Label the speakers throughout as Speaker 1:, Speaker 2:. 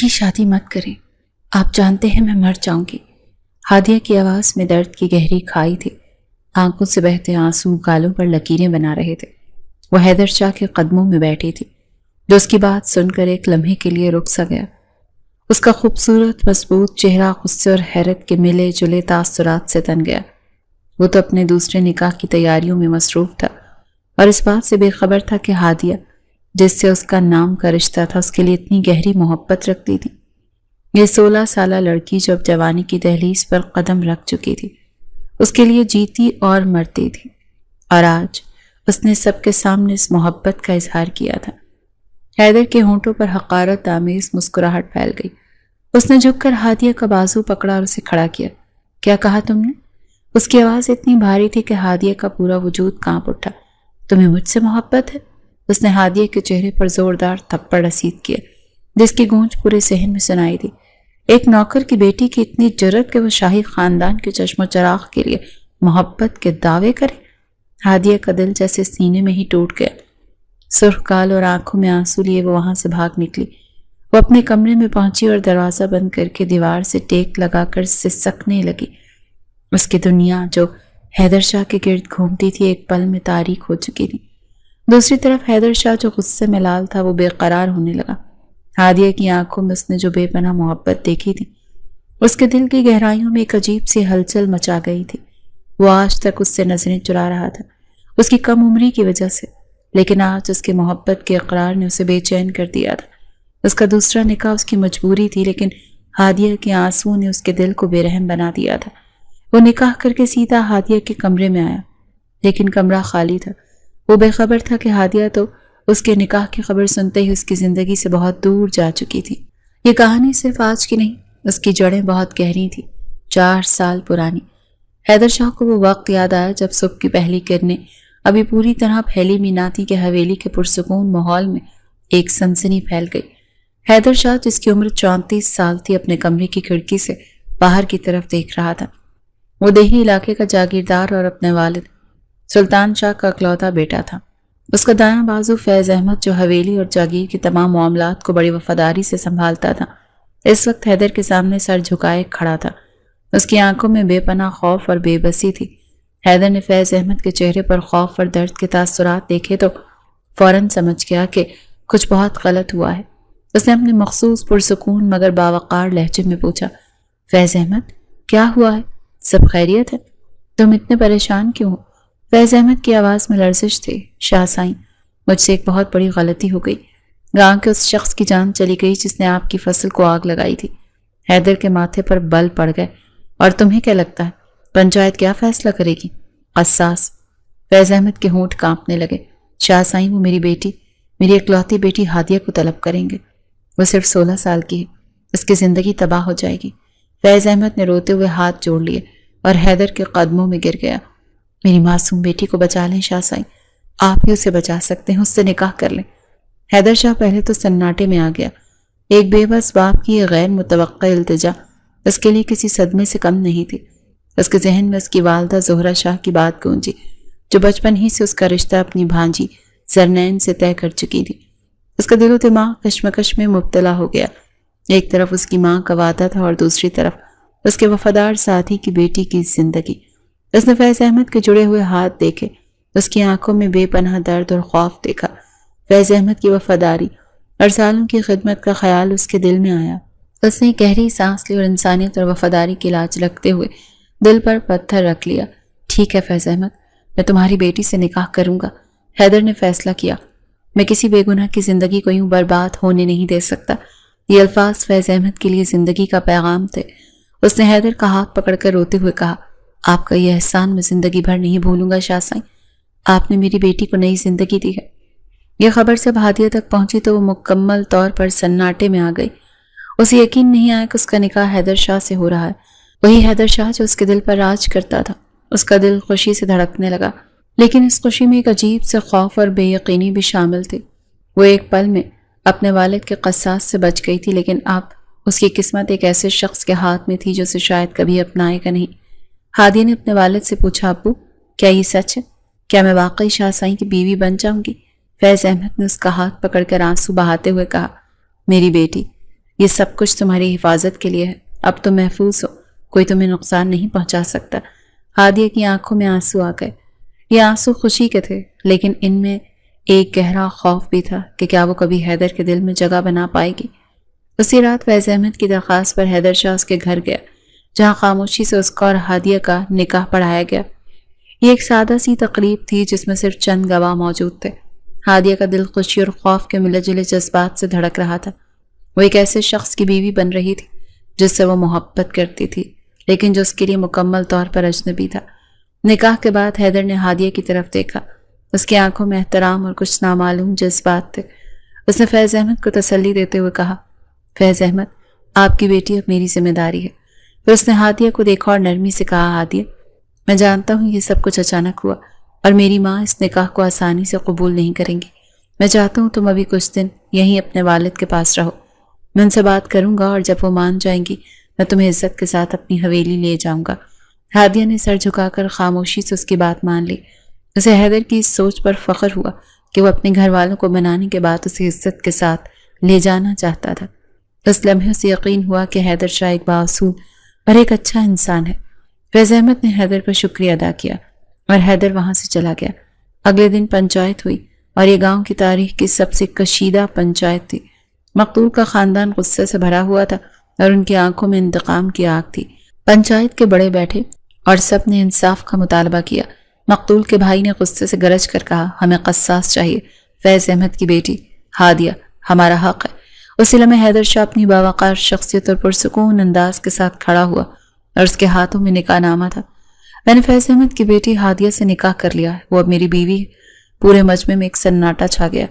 Speaker 1: یہ شادی مت کریں، آپ جانتے ہیں میں مر جاؤں گی۔ ہادیہ کی آواز میں درد کی گہری کھائی تھی، آنکھوں سے بہتے آنسو گالوں پر لکیریں بنا رہے تھے۔ وہ حیدر شاہ کے قدموں میں بیٹھی تھی، جو اس کی بات سن کر ایک لمحے کے لیے رک سا گیا۔ اس کا خوبصورت مضبوط چہرہ غصے اور حیرت کے ملے جلے تاثرات سے تن گیا۔ وہ تو اپنے دوسرے نکاح کی تیاریوں میں مصروف تھا اور اس بات سے بے خبر تھا کہ ہادیہ، جس سے اس کا نام کا رشتہ تھا، اس کے لیے اتنی گہری محبت رکھتی تھی۔ یہ 16 سالہ لڑکی جو اب جوانی کی دہلیز پر قدم رکھ چکی تھی، اس کے لیے جیتی اور مرتی تھی، اور آج اس نے سب کے سامنے اس محبت کا اظہار کیا تھا۔ حیدر کے ہونٹوں پر حقارت آمیز مسکراہٹ پھیل گئی۔ اس نے جھک کر ہادیہ کا بازو پکڑا اور اسے کھڑا کیا۔ کیا کہا تم نے؟ اس کی آواز اتنی بھاری تھی کہ ہادیہ کا پورا وجود کانپ اٹھا۔ تمہیں مجھ سے محبت ہے؟ اس نے ہادیہ کے چہرے پر زوردار تھپڑ رسید کیا، جس کی گونج پورے صحن میں سنائی دی۔ ایک نوکر کی بیٹی کی اتنی جرأت کہ وہ شاہی خاندان کے چشم و چراغ کے لیے محبت کے دعوے کرے۔ ہادیہ کا دل جیسے سینے میں ہی ٹوٹ گیا۔ سرخ گال اور آنکھوں میں آنسو لیے وہ وہاں سے بھاگ نکلی۔ وہ اپنے کمرے میں پہنچی اور دروازہ بند کر کے دیوار سے ٹیک لگا کر سسکنے لگی۔ اس کی دنیا جو حیدر شاہ کے گرد گھومتی تھی ایک پل میں تاریک ہو چکی تھی۔ دوسری طرف حیدر شاہ جو غصے میں لال تھا، وہ بے قرار ہونے لگا۔ ہادیہ کی آنکھوں میں اس نے جو بے پناہ محبت دیکھی تھی، اس کے دل کی گہرائیوں میں ایک عجیب سی ہلچل مچا گئی تھی۔ وہ آج تک اس سے نظریں چرا رہا تھا، اس کی کم عمری کی وجہ سے، لیکن آج اس کی محبت کے اقرار نے اسے بے چین کر دیا تھا۔ اس کا دوسرا نکاح اس کی مجبوری تھی، لیکن ہادیہ کے آنسوؤں نے اس کے دل کو بے رحم بنا دیا تھا۔ وہ نکاح کر کے سیدھا ہادیہ کے کمرے میں آیا، لیکن کمرہ خالی تھا۔ وہ بے خبر تھا کہ ہادیہ تو اس کے نکاح کی خبر سنتے ہی اس کی زندگی سے بہت دور جا چکی تھی۔ یہ کہانی صرف آج کی نہیں، اس کی جڑیں بہت گہری تھی، 4 سال پرانی۔ حیدر شاہ کو وہ وقت یاد آیا جب صبح کی پہلی کرنیں ابھی پوری طرح پھیلی بھی نہ تھی کہ حویلی کے پرسکون ماحول میں ایک سنسنی پھیل گئی۔ حیدر شاہ، جس کی عمر 34 سال تھی، اپنے کمرے کی کھڑکی سے باہر کی طرف دیکھ رہا تھا۔ وہ دیہی علاقے کا جاگیردار اور اپنے والد سلطان شاہ کا اکلوتا بیٹا تھا۔ اس کا دایاں بازو فیض احمد، جو حویلی اور جاگیر کے تمام معاملات کو بڑی وفاداری سے سنبھالتا تھا، اس وقت حیدر کے سامنے سر جھکائے کھڑا تھا۔ اس کی آنکھوں میں بے پناہ خوف اور بے بسی تھی۔ حیدر نے فیض احمد کے چہرے پر خوف اور درد کے تاثرات دیکھے تو فوراً سمجھ گیا کہ کچھ بہت غلط ہوا ہے۔ اس نے اپنے مخصوص پرسکون مگر باوقار لہجے میں پوچھا، فیض احمد، کیا ہوا ہے؟ سب خیریت ہے؟ تم اتنے پریشان کیوں ہو؟ فیض احمد کی آواز میں لرزش تھی۔ شاہ سائیں، مجھ سے ایک بہت بڑی غلطی ہو گئی۔ گاؤں کے اس شخص کی جان چلی گئی جس نے آپ کی فصل کو آگ لگائی تھی۔ حیدر کے ماتھے پر بل پڑ گئے۔ اور تمہیں کیا لگتا ہے پنچایت کیا فیصلہ کرے گی؟ قصاص۔ فیض احمد کے ہونٹ کانپنے لگے۔ شاہ سائیں، وہ میری بیٹی، میری اکلوتی بیٹی ہادیہ کو طلب کریں گے۔ وہ صرف 16 سال کی ہے، اس کی زندگی تباہ ہو جائے گی۔ فیض احمد نے روتے ہوئے ہاتھ جوڑ لیے اور حیدر کے قدموں میں گر گیا۔ میری معصوم بیٹی کو بچا لیں شاہ سائیں، آپ ہی اسے بچا سکتے ہیں، اس سے نکاح کر لیں۔ حیدر شاہ پہلے تو سناٹے میں آ گیا۔ ایک بے بس باپ کی یہ غیر متوقع التجا اس کے لیے کسی صدمے سے کم نہیں تھی۔ اس کے ذہن میں اس کی والدہ زہرہ شاہ کی بات گونجی، جو بچپن ہی سے اس کا رشتہ اپنی بھانجی زرنین سے طے کر چکی تھی۔ اس کا دل و دماغ کشمکش میں مبتلا ہو گیا۔ ایک طرف اس کی ماں کا وعدہ تھا اور دوسری طرف اس کے وفادار ساتھی کی بیٹی کی زندگی۔ اس نے فیض احمد کے جڑے ہوئے ہاتھ دیکھے، اس کی آنکھوں میں بے پناہ درد اور خوف دیکھا۔ فیض احمد کی وفاداری اور سالوں کی خدمت کا خیال اس کے دل میں آیا۔ اس نے گہری سانس لی اور انسانیت اور وفاداری کی لاج رکھتے ہوئے دل پر پتھر رکھ لیا۔ ٹھیک ہے فیض احمد، میں تمہاری بیٹی سے نکاح کروں گا۔ حیدر نے فیصلہ کیا۔ میں کسی بے گناہ کی زندگی کو یوں برباد ہونے نہیں دے سکتا۔ یہ الفاظ فیض احمد کے لیے زندگی کا پیغام تھے۔ اس نے حیدر کا ہاتھ پکڑ کر روتے ہوئے کہا، آپ کا یہ احسان میں زندگی بھر نہیں بھولوں گا شاہ سائیں، آپ نے میری بیٹی کو نئی زندگی دی ہے۔ یہ خبر جب ہادیہ تک پہنچی تو وہ مکمل طور پر سناٹے میں آ گئی۔ اسے یقین نہیں آیا کہ اس کا نکاح حیدر شاہ سے ہو رہا ہے، وہی حیدر شاہ جو اس کے دل پر راج کرتا تھا۔ اس کا دل خوشی سے دھڑکنے لگا، لیکن اس خوشی میں ایک عجیب سے خوف اور بے یقینی بھی شامل تھی۔ وہ ایک پل میں اپنے والد کے قصاص سے بچ گئی تھی، لیکن اب اس کی قسمت ایک ایسے شخص کے ہاتھ میں تھی جو اسے شاید کبھی اپنائے گا نہیں۔ ہادیہ نے اپنے والد سے پوچھا، ابو کیا یہ سچ ہے؟ کیا میں واقعی شاہ سائیں کی بیوی بن جاؤں گی؟ فیض احمد نے اس کا ہاتھ پکڑ کر آنسو بہاتے ہوئے کہا، میری بیٹی، یہ سب کچھ تمہاری حفاظت کے لیے ہے، اب تم محفوظ ہو، کوئی تمہیں نقصان نہیں پہنچا سکتا۔ ہادیہ کی آنکھوں میں آنسو آ گئے۔ یہ آنسو خوشی کے تھے، لیکن ان میں ایک گہرا خوف بھی تھا کہ کیا وہ کبھی حیدر کے دل میں جگہ بنا پائے گی۔ اسی رات فیض احمد کی درخواست پر حیدر شاہ اس کے گھر گیا، جہاں خاموشی سے اس کا اور ہادیہ کا نکاح پڑھایا گیا۔ یہ ایک سادہ سی تقریب تھی جس میں صرف چند گواہ موجود تھے۔ ہادیہ کا دل خوشی اور خوف کے ملے جلے جذبات سے دھڑک رہا تھا۔ وہ ایک ایسے شخص کی بیوی بن رہی تھی جس سے وہ محبت کرتی تھی، لیکن جو اس کے لیے مکمل طور پر اجنبی تھا۔ نکاح کے بعد حیدر نے ہادیہ کی طرف دیکھا۔ اس کی آنکھوں میں احترام اور کچھ نامعلوم جذبات تھے۔ اس نے فیض احمد کو تسلی دیتے ہوئے کہا، فیض احمد، آپ کی بیٹی اب میری ذمہ داری ہے۔ پھر اس نے ہادیہ کو دیکھا اور نرمی سے کہا، ہادیہ، میں جانتا ہوں یہ سب کچھ اچانک ہوا اور میری ماں اس نکاح کو آسانی سے قبول نہیں کریں گی۔ میں چاہتا ہوں تم ابھی کچھ دن یہیں اپنے والد کے پاس رہو۔ میں ان سے بات کروں گا اور جب وہ مان جائیں گی میں تمہیں عزت کے ساتھ اپنی حویلی لے جاؤں گا۔ ہادیہ نے سر جھکا کر خاموشی سے اس کی بات مان لی۔ اسے حیدر کی اس سوچ پر فخر ہوا کہ وہ اپنے گھر والوں کو منانے کے بعد اسے عزت کے ساتھ لے جانا چاہتا تھا۔ اس لمحے سے یقین ہوا کہ حیدر شاہ ایک بااصول اور ایک اچھا انسان ہے۔ فیض احمد نے حیدر پر شکریہ ادا کیا اور حیدر وہاں سے چلا گیا۔ اگلے دن پنچایت ہوئی اور یہ گاؤں کی تاریخ کی سب سے کشیدہ پنچایت تھی۔ مقتول کا خاندان غصے سے بھرا ہوا تھا اور ان کی آنکھوں میں انتقام کی آگ تھی۔ پنچایت کے بڑے بیٹھے اور سب نے انصاف کا مطالبہ کیا۔ مقتول کے بھائی نے غصے سے گرج کر کہا، ہمیں قصاص چاہیے۔ فیض احمد کی بیٹی ہادیہ، ہمارا حق ہے۔ اسی لمحے حیدر شاہ اپنی باوقار شخصیت اور پرسکون انداز کے ساتھ کھڑا ہوا اور اس کے ہاتھوں میں نکاح نامہ تھا۔ میں نے فیض احمد کی بیٹی ہادیہ سے نکاح کر لیا ہے، وہ اب میری بیوی ہے۔ پورے مجمع میں ایک سناٹا چھا گیا۔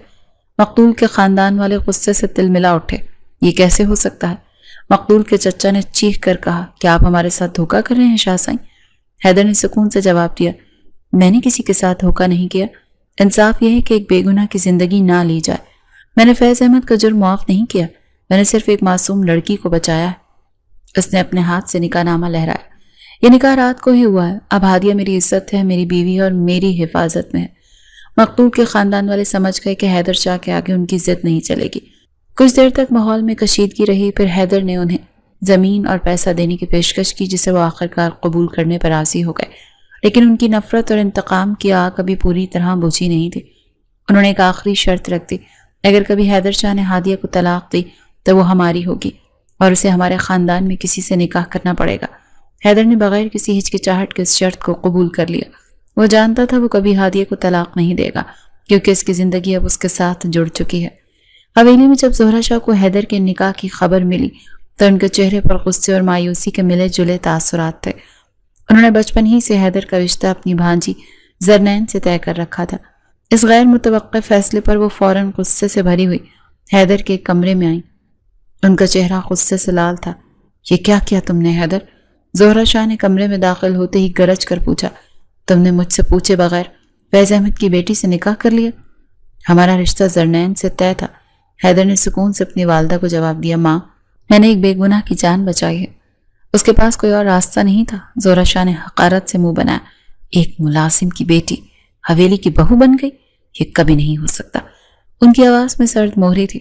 Speaker 1: مقتول کے خاندان والے غصے سے تل ملا اٹھے۔ یہ کیسے ہو سکتا ہے؟ مقتول کے چچا نے چیخ کر کہا، کیا آپ ہمارے ساتھ دھوکہ کر رہے ہیں شاہ سائیں؟ حیدر نے سکون سے جواب دیا، میں نے کسی کے ساتھ دھوکہ نہیں کیا۔ انصاف یہ ہے کہ ایک بے گناہ کی زندگی نہ لی جائے۔ میں نے فیض احمد کا جرم معاف نہیں کیا، میں نے صرف ایک معصوم لڑکی کو بچایا ہے۔ اس نے اپنے ہاتھ سے نکاح نامہ لہرایا۔ یہ نکاح رات کو ہی ہوا ہے، اب ہادیہ میری عزت ہے، میری بیوی اور میری حفاظت میں ہے۔ مقتول کے خاندان والے سمجھ گئے کہ حیدر شاہ کے آگے ان کی ضد نہیں چلے گی۔ کچھ دیر تک ماحول میں کشیدگی رہی، پھر حیدر نے انہیں زمین اور پیسہ دینے کی پیشکش کی، جسے وہ آخرکار قبول کرنے پر راضی ہو گئے، لیکن ان کی نفرت اور انتقام کی آگ ابھی پوری طرح بجھی نہیں تھی۔ انہوں نے ایک آخری شرط رکھ دی، اگر کبھی حیدر شاہ نے ہادیہ کو طلاق دی تو وہ ہماری ہوگی اور اسے ہمارے خاندان میں کسی سے نکاح کرنا پڑے گا۔ حیدر نے بغیر کسی ہچکچاہٹ کے اس شرط کو قبول کر لیا۔ وہ جانتا تھا وہ کبھی ہادیہ کو طلاق نہیں دے گا، کیونکہ اس کی زندگی اب اس کے ساتھ جڑ چکی ہے۔ حویلی میں جب زہرہ شاہ کو حیدر کے نکاح کی خبر ملی تو ان کے چہرے پر غصے اور مایوسی کے ملے جلے تاثرات تھے۔ انہوں نے بچپن ہی سے حیدر کا رشتہ اپنی بھانجی زرنین سے طے کر رکھا تھا۔ اس غیر متوقع فیصلے پر وہ فوراً غصے سے بھری ہوئی حیدر کے کمرے میں آئیں۔ ان کا چہرہ غصے سے لال تھا۔ یہ کیا کیا تم نے حیدر؟ زہرہ شاہ نے کمرے میں داخل ہوتے ہی گرج کر پوچھا، تم نے مجھ سے پوچھے بغیر فیض احمد کی بیٹی سے نکاح کر لیا؟ ہمارا رشتہ زرنین سے طے تھا۔ حیدر نے سکون سے اپنی والدہ کو جواب دیا، ماں، میں نے ایک بے گناہ کی جان بچائی ہے۔ اس کے پاس کوئی اور راستہ نہیں تھا۔ زہرہ شاہ نے حقارت سے منہ بنایا، ایک ملازم کی بیٹی حویلی کی بہو بن گئی؟ یہ کبھی نہیں ہو سکتا۔ ان کی آواز میں سرد مہری تھی۔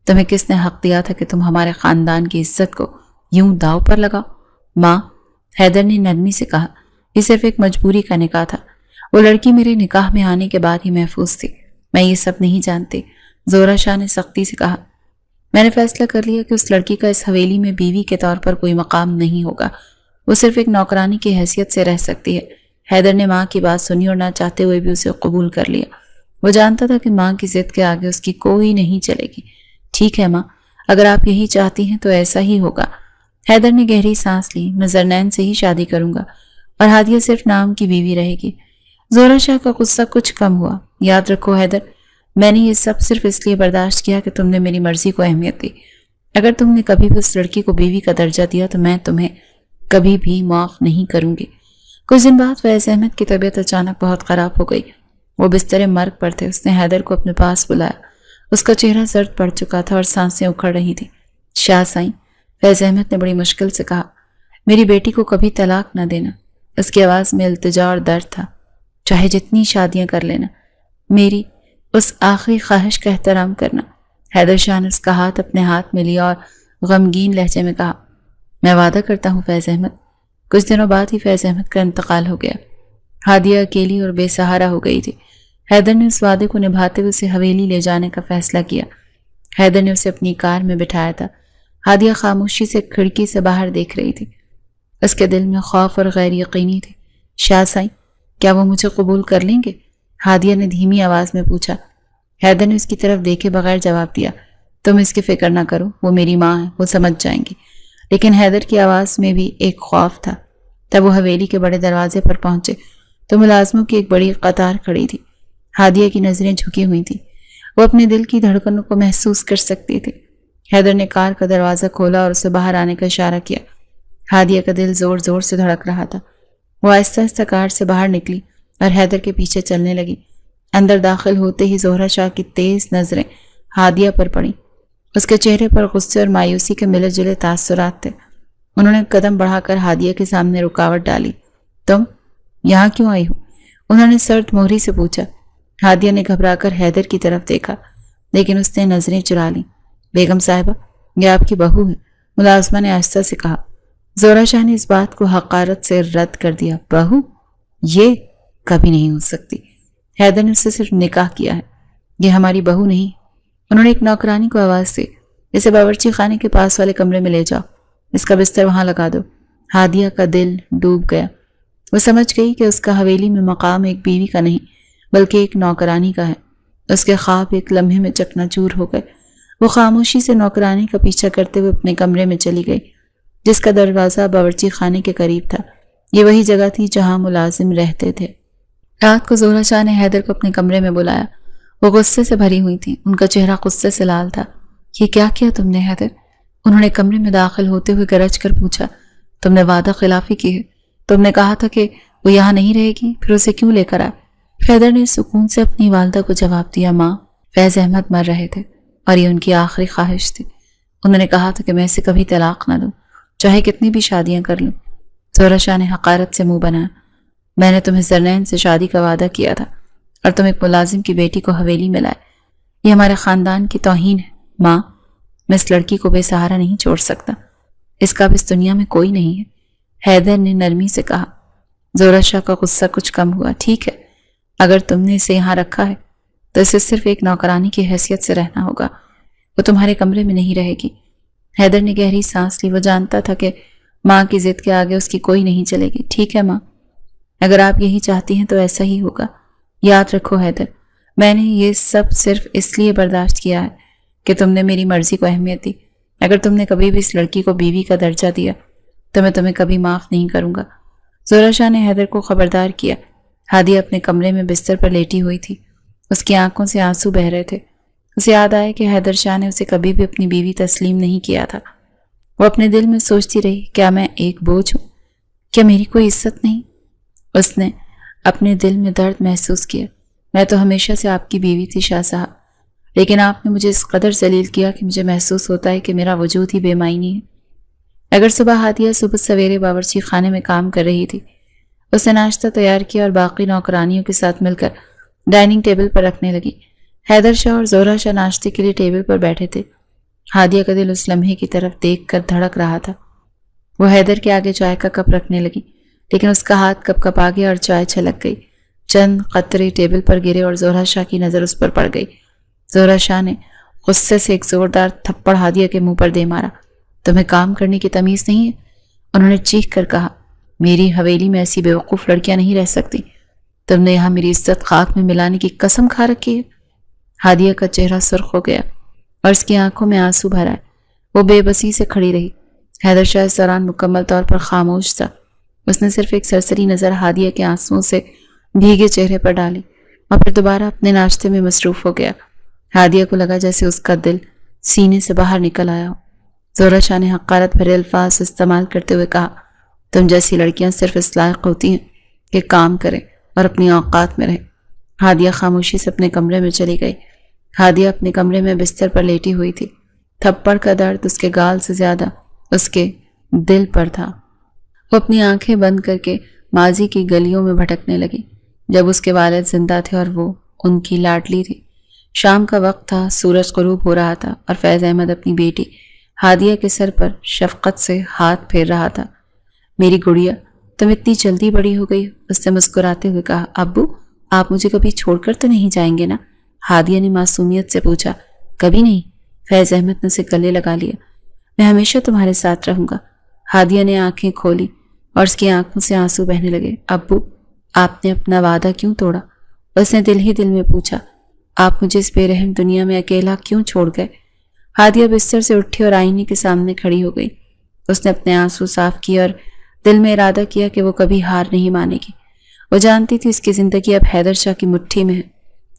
Speaker 1: تمہیں کس نے حق دیا تھا کہ تم ہمارے خاندان کی عزت کو یوں داؤ پر لگاؤ؟ ماں، حیدر نے نرمی سے کہا، یہ صرف ایک مجبوری کا نکاح تھا۔ وہ لڑکی میرے نکاح میں آنے کے بعد ہی محفوظ تھی، میں یہ سب نہیں جانتی۔ زہرہ شاہ نے سختی سے کہا، میں نے فیصلہ کر لیا کہ اس لڑکی کا اس حویلی میں بیوی کے طور پر کوئی مقام نہیں ہوگا، وہ صرف ایک نوکرانی کی حیثیت سے رہ سکتی ہے۔ حیدر نے ماں کی بات سنی اور نہ چاہتے ہوئے بھی اسے قبول کر لیا۔ وہ جانتا تھا کہ ماں کی ضد کے آگے اس کی کوئی نہیں چلے گی۔ ٹھیک ہے ماں، اگر آپ یہی چاہتی ہیں تو ایسا ہی ہوگا۔ حیدر نے گہری سانس لی، میں زرنین سے ہی شادی کروں گا اور ہادیہ صرف نام کی بیوی رہے گی۔ زہرہ شاہ کا غصہ کچھ کم ہوا۔ یاد رکھو حیدر، میں نے یہ سب صرف اس لیے برداشت کیا کہ تم نے میری مرضی کو اہمیت دی۔ اگر تم نے کبھی بھی اس لڑکی کو بیوی کا درجہ دیا تو میں تمہیں کبھی بھی معاف نہیں کروں گی۔ کچھ دن بعد فیض احمد کی طبیعت اچانک بہت خراب ہو گئی۔ وہ بستر مرگ پر تھے۔ اس نے حیدر کو اپنے پاس بلایا۔ اس کا چہرہ زرد پڑ چکا تھا اور سانسیں اکھڑ رہی تھیں۔ شاہ سائیں، فیض احمد نے بڑی مشکل سے کہا، میری بیٹی کو کبھی طلاق نہ دینا۔ اس کی آواز میں التجا اور درد تھا۔ چاہے جتنی شادیاں کر لینا، میری اس آخری خواہش کا احترام کرنا۔ حیدر شاہ نے اس کا ہاتھ اپنے ہاتھ میں لیا اور غمگین لہجے میں کہا، میں وعدہ کرتا ہوں فیض احمد۔ کچھ دنوں بعد ہی فیض احمد کا انتقال ہو گیا۔ ہادیہ اکیلی اور بے سہارا ہو گئی تھی۔ حیدر نے اس وعدے کو نبھاتے ہوئے اسے حویلی لے جانے کا فیصلہ کیا۔ حیدر نے اسے اپنی کار میں بٹھایا تھا۔ ہادیہ خاموشی سے کھڑکی سے باہر دیکھ رہی تھی۔ اس کے دل میں خوف اور غیر یقینی تھی۔ شاہ سائیں، کیا وہ مجھے قبول کر لیں گے؟ ہادیہ نے دھیمی آواز میں پوچھا۔ حیدر نے اس کی طرف دیکھے بغیر جواب دیا، تم اس کی فکر نہ کرو، وہ میری ماں ہے، وہ سمجھ جائیں گی۔ لیکن حیدر کی آواز میں بھی ایک خوف تھا۔ تب وہ حویلی کے بڑے دروازے پر پہنچے تو ملازموں کی ایک بڑی قطار کھڑی تھی۔ ہادیہ کی نظریں جھکی ہوئی تھیں۔ وہ اپنے دل کی دھڑکنوں کو محسوس کر سکتی تھی۔ حیدر نے کار کا دروازہ کھولا اور اسے باہر آنے کا اشارہ کیا۔ ہادیہ کا دل زور زور سے دھڑک رہا تھا۔ وہ آہستہ آہستہ کار سے باہر نکلی اور حیدر کے پیچھے چلنے لگی۔ اندر داخل ہوتے ہی زہرہ شاہ کی تیز نظریں ہادیہ پر پڑیں۔ اس کے چہرے پر غصے اور مایوسی کے ملے جلے تاثرات تھے۔ انہوں نے قدم بڑھا کر ہادیہ کے سامنے رکاوٹ ڈالی۔ تم یہاں کیوں آئی ہو؟ انہوں نے سرد مہری سے پوچھا۔ ہادیہ نے گھبرا کر حیدر کی طرف دیکھا، لیکن اس نے نظریں چرا لیں۔ بیگم صاحبہ، یہ آپ کی بہو ہے، ملازمہ نے آہستہ سے کہا۔ زہرہ شاہ نے اس بات کو حقارت سے رد کر دیا۔ بہو؟ یہ کبھی نہیں ہو سکتی۔ حیدر نے اس سے صرف نکاح کیا ہے، یہ ہماری بہو نہیں۔ انہوں نے ایک نوکرانی کو آواز دی، اسے باورچی خانے کے پاس والے کمرے میں لے جاؤ، اس کا بستر وہاں لگا دو۔ ہادیہ کا دل ڈوب گیا۔ وہ سمجھ گئی کہ اس کا حویلی میں مقام ایک بیوی کا نہیں بلکہ ایک نوکرانی کا ہے۔ اس کے خواب ایک لمحے میں چکنا چور ہو گئے۔ وہ خاموشی سے نوکرانی کا پیچھا کرتے ہوئے اپنے کمرے میں چلی گئی، جس کا دروازہ باورچی خانے کے قریب تھا۔ یہ وہی جگہ تھی جہاں ملازم رہتے تھے۔ رات کو زہرہ شاہ نے حیدر کو اپنے کمرے میں بلایا۔ وہ غصے سے بھری ہوئی تھی، ان کا چہرہ غصے سے لال تھا۔ یہ کیا کیا تم نے حیدر؟ انہوں نے کمرے میں داخل ہوتے ہوئے گرج کر پوچھا۔ تم نے وعدہ خلافی کی ہے، تم نے کہا تھا کہ وہ یہاں نہیں رہے گی، پھر اسے کیوں لے کر آئے؟ حیدر نے سکون سے اپنی والدہ کو جواب دیا، ماں، فیض احمد مر رہے تھے اور یہ ان کی آخری خواہش تھی۔ انہوں نے کہا تھا کہ میں اسے کبھی طلاق نہ دوں، چاہے کتنی بھی شادیاں کر لوں۔ زہرہ شاہ نے حقارت سے منہ بنایا۔ میں نے تمہیں زرنین سے شادی کا وعدہ کیا تھا اور تم ایک ملازم کی بیٹی کو حویلی میں لائے۔ یہ ہمارے خاندان کی توہین ہے ماں، میں اس لڑکی کو بے سہارا نہیں چھوڑ سکتا، اس کا اب اس دنیا میں کوئی نہیں ہے، حیدر نے نرمی سے کہا۔ زہرہ شاہ کا غصہ کچھ کم ہوا۔ ٹھیک ہے، اگر تم نے اسے یہاں رکھا ہے تو اسے صرف ایک نوکرانی کی حیثیت سے رہنا ہوگا، وہ تمہارے کمرے میں نہیں رہے گی۔ حیدر نے گہری سانس لی۔ وہ جانتا تھا کہ ماں کی ضد کے آگے اس کی کوئی نہیں چلے گی۔ ٹھیک ہے ماں، اگر آپ یہی چاہتی ہیں تو ایسا ہی ہوگا۔ یاد رکھو حیدر، میں نے یہ سب صرف اس لیے برداشت کیا ہے کہ تم نے میری مرضی کو اہمیت دی۔ اگر تم نے کبھی بھی اس لڑکی کو بیوی کا درجہ دیا تو میں تمہیں کبھی معاف نہیں کروں گا۔ زہرہ شاہ نے حیدر کو خبردار کیا۔ ہادیہ اپنے کمرے میں بستر پر لیٹی ہوئی تھی، اس کی آنکھوں سے آنسو بہہ رہے تھے۔ اسے یاد آیا کہ حیدر شاہ نے اسے کبھی بھی اپنی بیوی تسلیم نہیں کیا تھا۔ وہ اپنے دل میں سوچتی رہی، کیا میں ایک بوجھ ہوں؟ کیا میری کوئی عزت نہیں؟ اس نے اپنے دل میں درد محسوس کیا۔ میں تو ہمیشہ سے آپ کی بیوی تھی شاہ صاحب، لیکن آپ نے مجھے اس قدر ذلیل کیا کہ مجھے محسوس ہوتا ہے کہ میرا وجود ہی بے معنی ہے۔ اگر صبح ہادیہ صبح سویرے باورچی خانے میں کام کر رہی تھی، اس نے ناشتہ تیار کیا اور باقی نوکرانیوں کے ساتھ مل کر ڈائننگ ٹیبل پر رکھنے لگی۔ حیدر شاہ اور زہرہ شاہ ناشتے کے لیے ٹیبل پر بیٹھے تھے۔ ہادیہ کا دل اس لمحے کی طرف دیکھ کر دھڑک رہا تھا۔ وہ حیدر کے آگے چائے کا کپ رکھنے لگی، لیکن اس کا ہاتھ کپ کپا گیا اور چائے چھلک گئی۔ چند قطرے ٹیبل پر گرے اور زہرہ شاہ کی نظر اس پر پڑ گئی۔ زہرہ شاہ نے غصے سے ایک زوردار تھپڑ ہادیہ کے منہ پر دے مارا۔ تمہیں کام کرنے کی تمیز نہیں ہے؟ انہوں نے چیخ کر کہا۔ میری حویلی میں ایسی بیوقوف لڑکیاں نہیں رہ سکتی۔ تم نے یہاں میری عزت خاک میں ملانے کی قسم کھا رکھی ہے۔ ہادیہ کا چہرہ سرخ ہو گیا اور اس کی آنکھوں میں آنسو بھر آئے۔ وہ بے بسی سے کھڑی رہی۔ حیدر شاہ اس دوران مکمل طور پر خاموش تھا۔ اس نے صرف ایک سرسری نظر ہادیہ کے آنسوؤں سے بھیگے چہرے پر ڈالی اور پھر دوبارہ اپنے ناشتے میں مصروف ہو گیا۔ ہادیہ کو لگا جیسے اس کا دل سینے سے باہر نکل آیا ہو۔ زہرہ شاہ نے حقارت بھرے الفاظ استعمال کرتے ہوئے کہا، تم جیسی لڑکیاں صرف اس لائق ہوتی ہیں کہ کام کریں اور اپنی اوقات میں رہیں۔ ہادیہ خاموشی سے اپنے کمرے میں چلی گئی۔ ہادیہ اپنے کمرے میں بستر پر لیٹی ہوئی تھی۔ تھپڑ کا درد اس کے گال سے زیادہ اس کے دل پر تھا۔ وہ اپنی آنکھیں بند کر کے ماضی کی گلیوں میں بھٹکنے لگی، جب اس کے والد زندہ تھے اور وہ ان کی لاڈلی تھی۔ شام کا وقت تھا، سورج غروب ہو رہا تھا اور فیض احمد اپنی بیٹی ہادیہ کے سر پر شفقت سے ہاتھ پھیر رہا تھا۔ میری گڑیا، تم اتنی جلدی بڑی ہو گئی، اس نے مسکراتے ہوئے کہا۔ ابو، آپ مجھے کبھی چھوڑ کر تو نہیں جائیں گے نا؟ ہادیہ نے معصومیت سے پوچھا۔ کبھی نہیں، فیض احمد نے اسے گلے لگا لیا۔ میں ہمیشہ تمہارے ساتھ رہوں گا۔ ہادیہ نے آنکھیں کھولی اور اس کی آنکھوں سے آنسو بہنے لگے۔ ابو، آپ نے اپنا وعدہ کیوں توڑا؟ اس نے دل ہی دل میں پوچھا۔ آپ مجھے اس بے رحم دنیا میں اکیلا کیوں چھوڑ گئے؟ ہادیہ بستر سے اٹھی اور آئینے کے سامنے کھڑی ہو گئی۔ اس نے اپنے آنسو صاف کیے اور دل میں ارادہ کیا کہ وہ کبھی ہار نہیں مانے گی۔ وہ جانتی تھی اس کی زندگی اب حیدر شاہ کی مٹھی میں ہے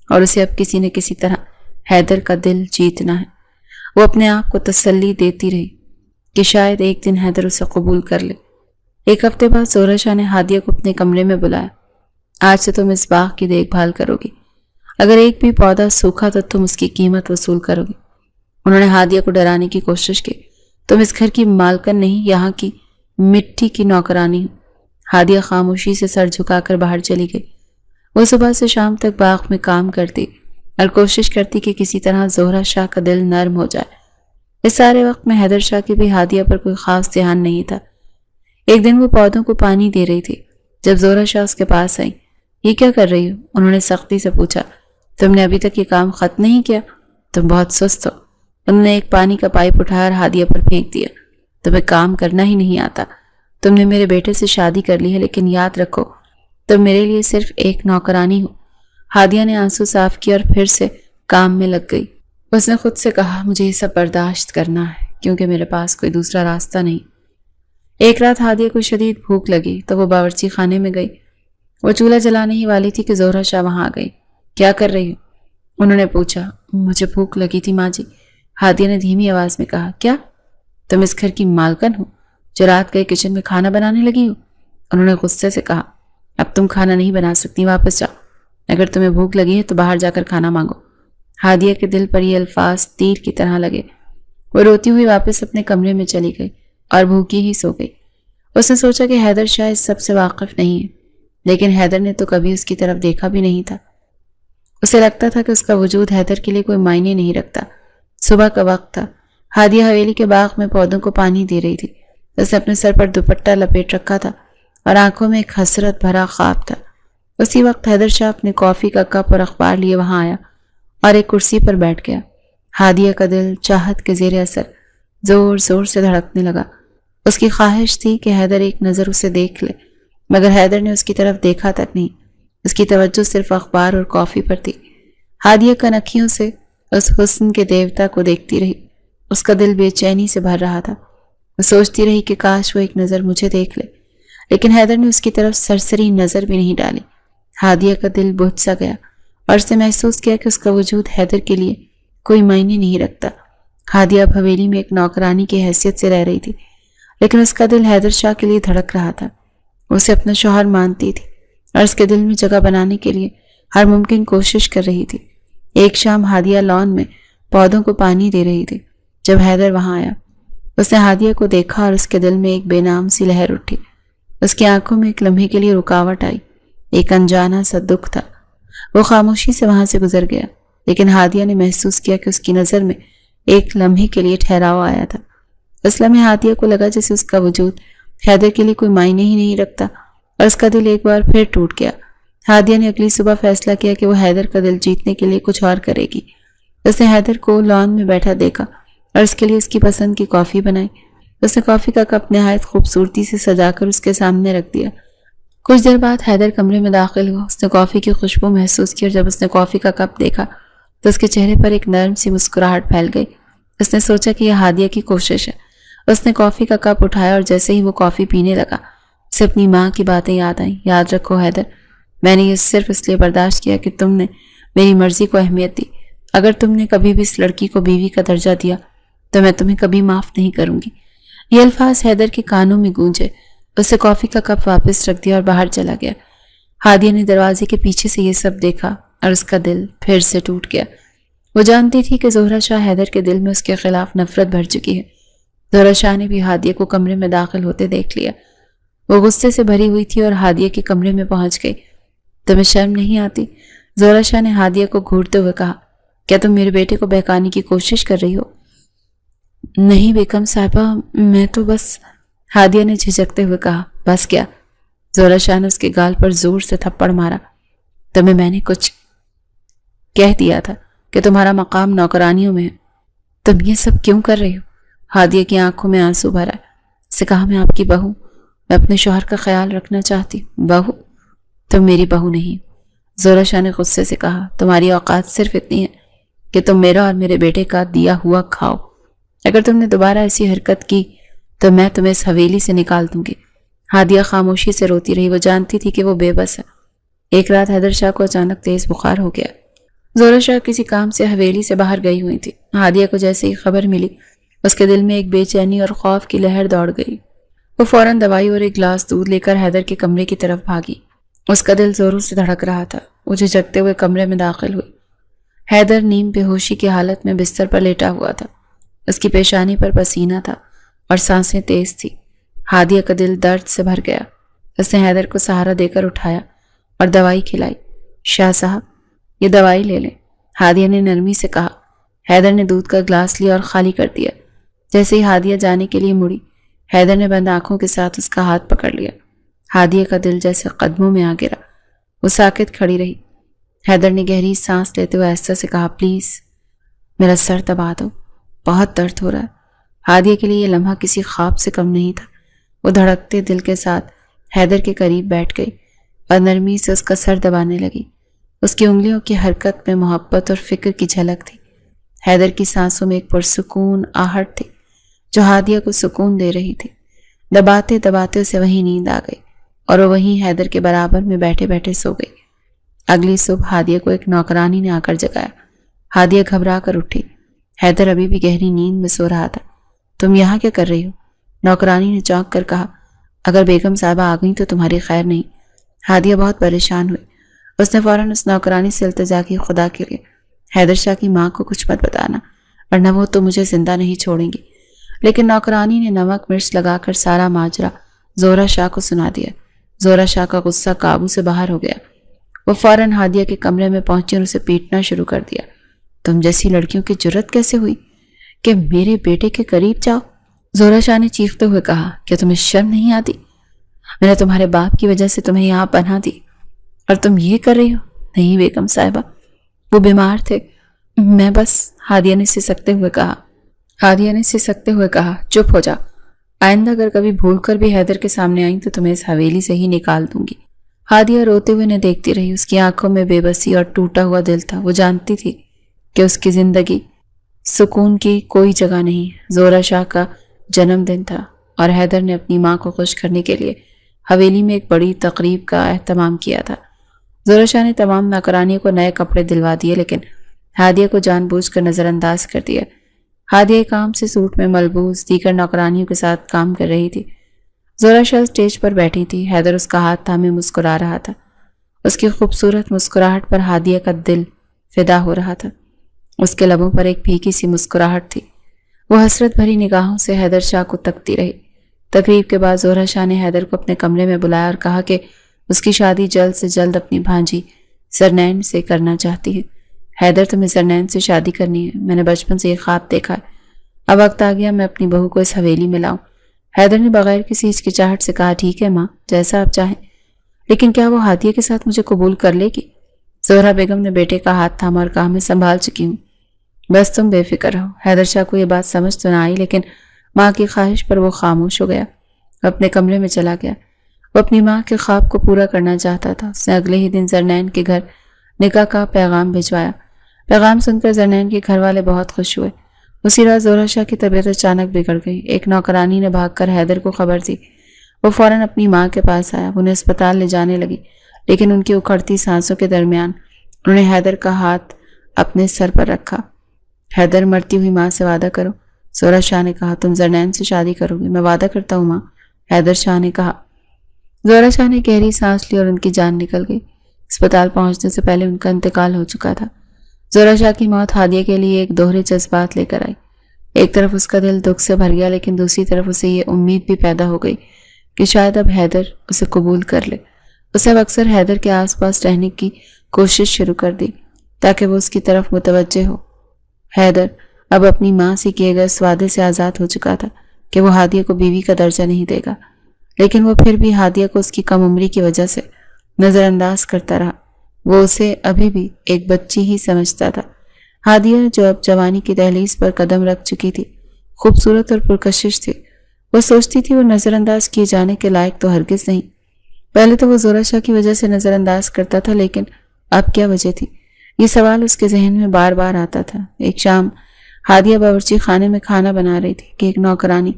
Speaker 1: اور اسے اب کسی نہ کسی طرح حیدر کا دل جیتنا ہے۔ وہ اپنے آپ کو تسلی دیتی رہی کہ شاید ایک دن حیدر اسے قبول کر لے۔ ایک ہفتے بعد زہرہ شاہ نے ہادیہ کو اپنے کمرے میں بلایا۔ آج سے تم اس باغ کی دیکھ بھال کرو گی، اگر ایک بھی پودا سوکھا تو تم اس کی قیمت وصول کرو گی۔ انہوں نے ہادیہ کو ڈرانے کی کوشش کی۔ تم اس گھر کی مالکن نہیں، یہاں کی مٹی کی نوکرانی ہو۔ ہادیہ خاموشی سے سر جھکا کر باہر چلی گئی۔ وہ صبح سے شام تک باغ میں کام کرتی اور کوشش کرتی کہ کسی طرح زہرہ شاہ کا دل نرم ہو جائے۔ اس سارے وقت میں حیدر شاہ کی بھی ہادیہ پر کوئی خاص دھیان نہیں تھا۔ ایک دن وہ پودوں کو پانی دے رہی تھی جب زہرہ شاہ اس کے پاس آئی۔ یہ کیا کر رہی ہو؟ انہوں نے سختی سے پوچھا۔ تم نے ابھی تک یہ کام ختم نہیں کیا؟ تم بہت سست ہو۔ انہوں نے ایک پانی کا پائپ اٹھایا اور ہادیہ پر پھینک دیا۔ تمہیں کام کرنا ہی نہیں آتا۔ تم نے میرے بیٹے سے شادی کر لی ہے، لیکن یاد رکھو تم میرے لیے صرف ایک نوکرانی ہو۔ ہادیہ نے آنسو صاف کیا اور پھر سے کام میں لگ گئی۔ اس نے خود سے کہا، مجھے یہ سب برداشت کرنا ہے کیونکہ میرے پاس کوئی دوسرا راستہ نہیں۔ ایک رات ہادیہ کو شدید بھوک لگی تو وہ باورچی خانے میں گئی۔ وہ چولہا جلانے ہی والی تھی کہ زہرہ شاہ وہاں آ گئی۔ کیا کر رہی ہو؟ انہوں نے پوچھا۔ مجھے بھوک لگی تھی ماں جی، ہادیہ نے دھیمی آواز میں کہا۔ کیا تم اس گھر کی مالکن ہو جو رات گئے کچن میں کھانا بنانے لگی ہو؟ انہوں نے غصے سے کہا۔ اب تم کھانا نہیں بنا سکتی، واپس جاؤ۔ اگر تمہیں بھوک لگی ہے تو باہر جا کر کھانا مانگو۔ ہادیہ کے دل پر یہ الفاظ تیر کی طرح لگے۔ وہ روتی ہوئی واپس اپنے کمرے میں چلی گئی اور بھوکی ہی سو گئی۔ اس نے سوچا کہ حیدر شاہ اس سب سے واقف نہیں ہے، لیکن حیدر نے تو کبھی اس کی طرف دیکھا بھی نہیں تھا۔ اسے لگتا تھا کہ اس کا وجود حیدر کے لیے کوئی معنی نہیں رکھتا۔ صبح کا وقت تھا۔ ہادیہ حویلی کے باغ میں پودوں کو پانی دے رہی تھی۔ اس نے اپنے سر پر دوپٹہ لپیٹ رکھا تھا اور آنکھوں میں ایک حسرت بھرا خواب تھا۔ اسی وقت حیدر شاہ اپنے کافی کا کپ اور اخبار لیے وہاں آیا اور ایک کرسی پر بیٹھ گیا۔ ہادیہ کا دل چاہت کے زیر اثر زور زور سے دھڑکنے لگا۔ اس کی خواہش تھی کہ حیدر ایک نظر اسے دیکھ لے، مگر حیدر نے اس کی طرف دیکھا تک نہیں۔ اس کی توجہ صرف اخبار اور کافی پر تھی۔ ہادیہ کنکھیوں سے اس حسن کے دیوتا کو دیکھتی رہی۔ اس کا دل بے چینی سے بھر رہا تھا۔ وہ سوچتی رہی کہ کاش وہ ایک نظر مجھے دیکھ لے، لیکن حیدر نے اس کی طرف سرسری نظر بھی نہیں ڈالی۔ ہادیہ کا دل بجھ سا گیا اور اس نے محسوس کیا کہ اس کا وجود حیدر کے لیے کوئی معنی نہیں رکھتا۔ ہادیہ اب حویلی میں ایک نوکرانی کی حیثیت سے رہ رہی تھی، لیکن اس کا دل حیدر شاہ کے لیے دھڑک رہا تھا۔ وہ اسے اپنا شوہر مانتی تھی اور اس کے دل میں جگہ بنانے کے لیے ہر ممکن کوشش کر رہی تھی۔ ایک شام ہادیہ لان میں پودوں کو پانی دے رہی تھی جب حیدر وہاں آیا۔ اس نے ہادیہ کو دیکھا اور اس کے دل میں ایک بے نام سی لہر اٹھی۔ اس کی آنکھوں میں ایک لمحے کے لیے رکاوٹ آئی، ایک انجانا سا دکھ تھا۔ وہ خاموشی سے وہاں سے گزر گیا، لیکن ہادیہ نے محسوس کیا کہ اس کی نظر میں ایک لمحے کے لیے ٹھہراؤ آیا تھا۔ اس لمحے ہادیہ کو لگا جیسے اس کا وجود حیدر کے لیے کوئی معنی ہی نہیں رکھتا اور اس کا دل ایک بار پھر ٹوٹ گیا۔ ہادیہ نے اگلی صبح فیصلہ کیا کہ وہ حیدر کا دل جیتنے کے لیے کچھ اور کرے گی۔ اس نے حیدر کو لان میں بیٹھا دیکھا اور اس کے لیے اس کی پسند کی کافی بنائی۔ اس نے کافی کا کپ نہایت خوبصورتی سے سجا کر اس کے سامنے رکھ دیا۔ کچھ دیر بعد حیدر کمرے میں داخل ہوا۔ اس نے کافی کی خوشبو محسوس کی اور جب اس نے کافی کا کپ دیکھا تو اس کے چہرے پر ایک نرم سی مسکراہٹ پھیل گئی۔ اس نے سوچا کہ یہ ہادیہ کی کوشش ہے۔ اس نے کافی کا کپ اٹھایا اور جیسے ہی وہ کافی پینے لگا اسے اپنی ماں کی باتیں یاد آئیں۔ یاد رکھو حیدر، میں نے یہ صرف اس لیے برداشت کیا کہ تم نے میری مرضی کو اہمیت دی۔ اگر تم نے کبھی بھی اس لڑکی کو بیوی کا درجہ دیا تو میں تمہیں کبھی معاف نہیں کروں گی۔ یہ الفاظ حیدر کے کانوں میں گونجے۔ اس نے کافی کا کپ واپس رکھ دیا اور باہر چلا گیا۔ ہادیہ نے دروازے کے پیچھے سے یہ سب دیکھا اور اس کا دل پھر سے ٹوٹ گیا۔ وہ جانتی تھی کہ زہرہ شاہ حیدر کے دل میں اس کے خلاف نفرت بھر چکی ہے۔ زہرہ شاہ نے بھی ہادیہ کو کمرے میں داخل ہوتے دیکھ لیا۔ وہ غصے سے بھری ہوئی تھی اور ہادیہ کے کمرے میں پہنچ گئی۔ تمہیں شرم نہیں آتی؟ زہرہ شاہ نے ہادیہ کو گھورتے ہوئے کہا۔ کیا تم میرے بیٹے کو بہکانے کی کوشش کر رہی ہو؟ نہیں بیگم صاحبہ، میں تو بس، ہادیہ نے جھجکتے ہوئے کہا۔ بس کیا؟ زہرہ شاہ نے اس کے گال پر زور سے تھپڑ مارا۔ تمہیں میں نے کچھ کہہ دیا تھا کہ تمہارا مقام نوکرانیوں میں ہے، تم یہ سب کیوں کر رہی ہو؟ ہادیہ کی آنکھوں میں آنسو بھرا۔ اسے کہا، میں آپ کی بہو، میں اپنے شوہر کا خیال رکھنا چاہتی ہوں۔ بہو؟ تم میری بہو نہیں۔ زہرہ شاہ نے غصے سے کہا، تمہاری اوقات صرف اتنی ہے کہ تم میرا اور میرے بیٹے کا دیا ہوا کھاؤ۔ اگر تم نے دوبارہ ایسی حرکت کی تو میں تمہیں اس حویلی سے نکال دوں گی۔ ہادیہ خاموشی سے روتی رہی۔ وہ جانتی تھی کہ وہ بے بس ہے۔ ایک رات حیدر شاہ کو اچانک تیز بخار ہو گیا۔ زہرہ شاہ کسی کام سے حویلی سے باہر گئی ہوئی تھی۔ ہادیہ کو جیسے ہی خبر ملی، اس کے دل میں ایک بے چینی اور خوف کی لہر دوڑ گئی۔ وہ فوراً دوائی اور ایک گلاس دودھ لے کر حیدر کے کمرے کی طرف بھاگی۔ اس کا دل زوروں سے دھڑک رہا تھا۔ وہ جھجکتے ہوئے کمرے میں داخل ہوئی۔ حیدر نیم بے ہوشی کی حالت میں بستر پر لیٹا ہوا تھا۔ اس کی پیشانی پر پسینہ تھا اور سانسیں تیز تھی۔ ہادیہ کا دل درد سے بھر گیا۔ اس نے حیدر کو سہارا دے کر اٹھایا اور دوائی کھلائی۔ شاہ صاحب، یہ دوائی لے لیں، ہادیہ نے نرمی سے کہا۔ حیدر نے دودھ کا گلاس لیا اور خالی کر دیا۔ جیسے ہی ہادیہ جانے کے لیے مڑی، حیدر نے بند آنکھوں کے ساتھ اس کا ہاتھ پکڑ لیا۔ ہادیہ کا دل جیسے قدموں میں آ گرا۔ وہ ساکت کھڑی رہی۔ حیدر نے گہری سانس لیتے ہوئے آہستہ سے کہا، پلیز میرا سر دبا دو، بہت درد ہو رہا ہے۔ ہادیہ کے لیے یہ لمحہ کسی خواب سے کم نہیں تھا۔ وہ دھڑکتے دل کے ساتھ حیدر کے قریب بیٹھ گئی اور نرمی سے اس کا سر دبانے لگی۔ اس کی انگلیوں کی حرکت میں محبت اور فکر کی جھلک تھی۔ حیدر کی سانسوں میں ایک پرسکون آہٹ تھی جو ہادیہ کو سکون دے رہی تھی۔ دباتے دباتے اسے وہیں نیند آ گئی اور وہ وہیں حیدر کے برابر میں بیٹھے بیٹھے سو گئی۔ اگلی صبح ہادیہ کو ایک نوکرانی نے آ کر جگایا۔ ہادیہ گھبرا کر اٹھی۔ حیدر ابھی بھی گہری نیند میں سو رہا تھا۔ تم یہاں کیا کر رہی ہو؟ نوکرانی نے چونک کر کہا۔ اگر بیگم صاحبہ آ گئیں تو تمہاری خیر نہیں۔ ہادیہ بہت پریشان ہوئی۔ اس نے فوراً اس نوکرانی سے التجا کی، خدا کے لیے حیدر شاہ کی ماں کو کچھ مت بتانا، ورنہ وہ تو مجھے زندہ نہیں چھوڑیں گی۔ لیکن نوکرانی نے نمک مرچ لگا کر سارا ماجرا زہرہ شاہ کو سنا دیا۔ زہرہ شاہ کا غصہ قابو سے باہر ہو گیا۔ وہ فوراً ہادیہ کے کمرے میں پہنچی اور اسے پیٹنا شروع کر دیا۔ تم جیسی لڑکیوں کی جرت کیسے ہوئی کہ میرے بیٹے کے قریب جاؤ؟ زہرہ شاہ نے چیختے ہوئے کہا، کیا تمہیں شرم نہیں آتی؟ میں نے تمہارے باپ کی وجہ سے تمہیں یہاں پناہ دی اور تم یہ کر رہی ہو؟ نہیں بیگم صاحبہ، وہ بیمار تھے، میں بس، ہادیہ نے سسکتے ہوئے کہا، چپ ہو جا۔ آئندہ اگر کبھی بھول کر بھی حیدر کے سامنے آئیں تو تمہیں اس حویلی سے ہی نکال دوں گی۔ ہادیہ روتے ہوئے انہیں دیکھتی رہی۔ اس کی آنکھوں میں بے بسی اور ٹوٹا ہوا دل تھا۔ وہ جانتی تھی کہ اس کی زندگی سکون کی کوئی جگہ نہیں۔ زہرہ شاہ کا جنم دن تھا اور حیدر نے اپنی ماں کو خوش کرنے کے لیے حویلی میں ایک بڑی تقریب کا اہتمام کیا تھا۔ زہرہ شاہ نے تمام نوکرانیوں کو نئے کپڑے دلوا دیے، لیکن ہادیہ کو جان بوجھ کر نظر انداز کر دیا۔ ہادیہ کام سے سوٹ میں ملبوس دیگر نوکرانیوں کے ساتھ کام کر رہی تھی۔ زہرہ شاہ اسٹیج پر بیٹھی تھی۔ حیدر اس کا ہاتھ تھامے مسکرا رہا تھا۔ اس کی خوبصورت مسکراہٹ پر ہادیہ کا دل فدا ہو رہا تھا۔ اس کے لبوں پر ایک پھیکی سی مسکراہٹ تھی۔ وہ حسرت بھری نگاہوں سے حیدر شاہ کو تکتی رہی۔ تقریب کے بعد زہرہ شاہ نے حیدر کو اپنے کمرے میں بلایا اور کہا کہ اس کی شادی جلد سے جلد اپنی بھانجی زرنین سے کرنا چاہتی ہے۔ حیدر، تمہیں زرنین سے شادی کرنی ہے؟ میں نے بچپن سے یہ خواب دیکھا ہے۔ اب وقت آ گیا میں اپنی بہو کو اس حویلی میں لاؤں۔ حیدر نے بغیر کسی ہچکچاہٹ سے کہا، ٹھیک ہے ماں، جیسا آپ چاہیں، لیکن کیا وہ ہادیہ کے ساتھ مجھے قبول کر لے گی؟ زہرہ بیگم نے بیٹے کا ہاتھ تھاما اور کہا، میں سنبھال چکی ہوں، بس تم بے فکر رہو۔ حیدر شاہ کو یہ بات سمجھ تو نہ آئی، لیکن ماں کی خواہش پر وہ خاموش ہو گیا۔ وہ اپنے کمرے میں چلا گیا۔ وہ اپنی ماں کے خواب کو پورا کرنا چاہتا تھا۔ اس نے اگلے ہی دن زرنین کے گھر نکاح کا پیغام بھجوایا۔ پیغام سن کر زرنین کے گھر والے بہت خوش ہوئے۔ اسی رات زہرہ شاہ کی طبیعت اچانک بگڑ گئی۔ ایک نوکرانی نے بھاگ کر حیدر کو خبر دی۔ وہ فوراً اپنی ماں کے پاس آیا۔ انہیں اسپتال لے جانے لگی، لیکن ان کی اکھڑتی سانسوں کے درمیان انہوں نے حیدر کا ہاتھ اپنے سر پر رکھا۔ حیدر، مرتی ہوئی ماں سے وعدہ کرو۔ زہرہ شاہ نے کہا، تم زرنین سے شادی کرو گی؟ میں وعدہ کرتا ہوں ماں، حیدر شاہ نے کہا۔ زہرہ شاہ نے گہری سانس لی اور ان کی جان نکل گئی۔ اسپتال پہنچنے سے پہلے ان کا انتقال ہو چکا تھا۔ زہرہ شاہ کی موت ہادیہ کے لیے ایک دوہرے جذبات لے کر آئی۔ ایک طرف اس کا دل دکھ سے بھر گیا، لیکن دوسری طرف اسے یہ امید بھی پیدا ہو گئی کہ شاید اب حیدر اسے قبول کر لے۔ اسے اب اکثر حیدر کے آس پاس رہنے کی کوشش شروع کر دی تاکہ وہ اس کی طرف متوجہ ہو۔ حیدر، اب اپنی ماں سے کیے گئے اس وعدے سے آزاد ہو چکا تھا کہ وہ ہادیہ کو بیوی کا درجہ نہیں دے گا، لیکن وہ پھر بھی ہادیہ کو اس کی کم عمری کی وجہ سے نظر انداز کرتا رہا۔ وہ اسے ابھی بھی ایک بچی ہی سمجھتا تھا۔ ہادیہ جو اب جوانی کی دہلیز پر قدم رکھ چکی تھی، خوبصورت اور پرکشش تھی۔ وہ سوچتی تھی وہ نظر انداز کیے جانے کے لائق تو ہرگز نہیں۔ پہلے تو وہ زورا شاہ کی وجہ سے نظر انداز کرتا تھا، لیکن اب کیا وجہ تھی؟ یہ سوال اس کے ذہن میں بار بار آتا تھا۔ ایک شام ہادیہ باورچی خانے میں کھانا بنا رہی تھی کہ ایک نوکرانی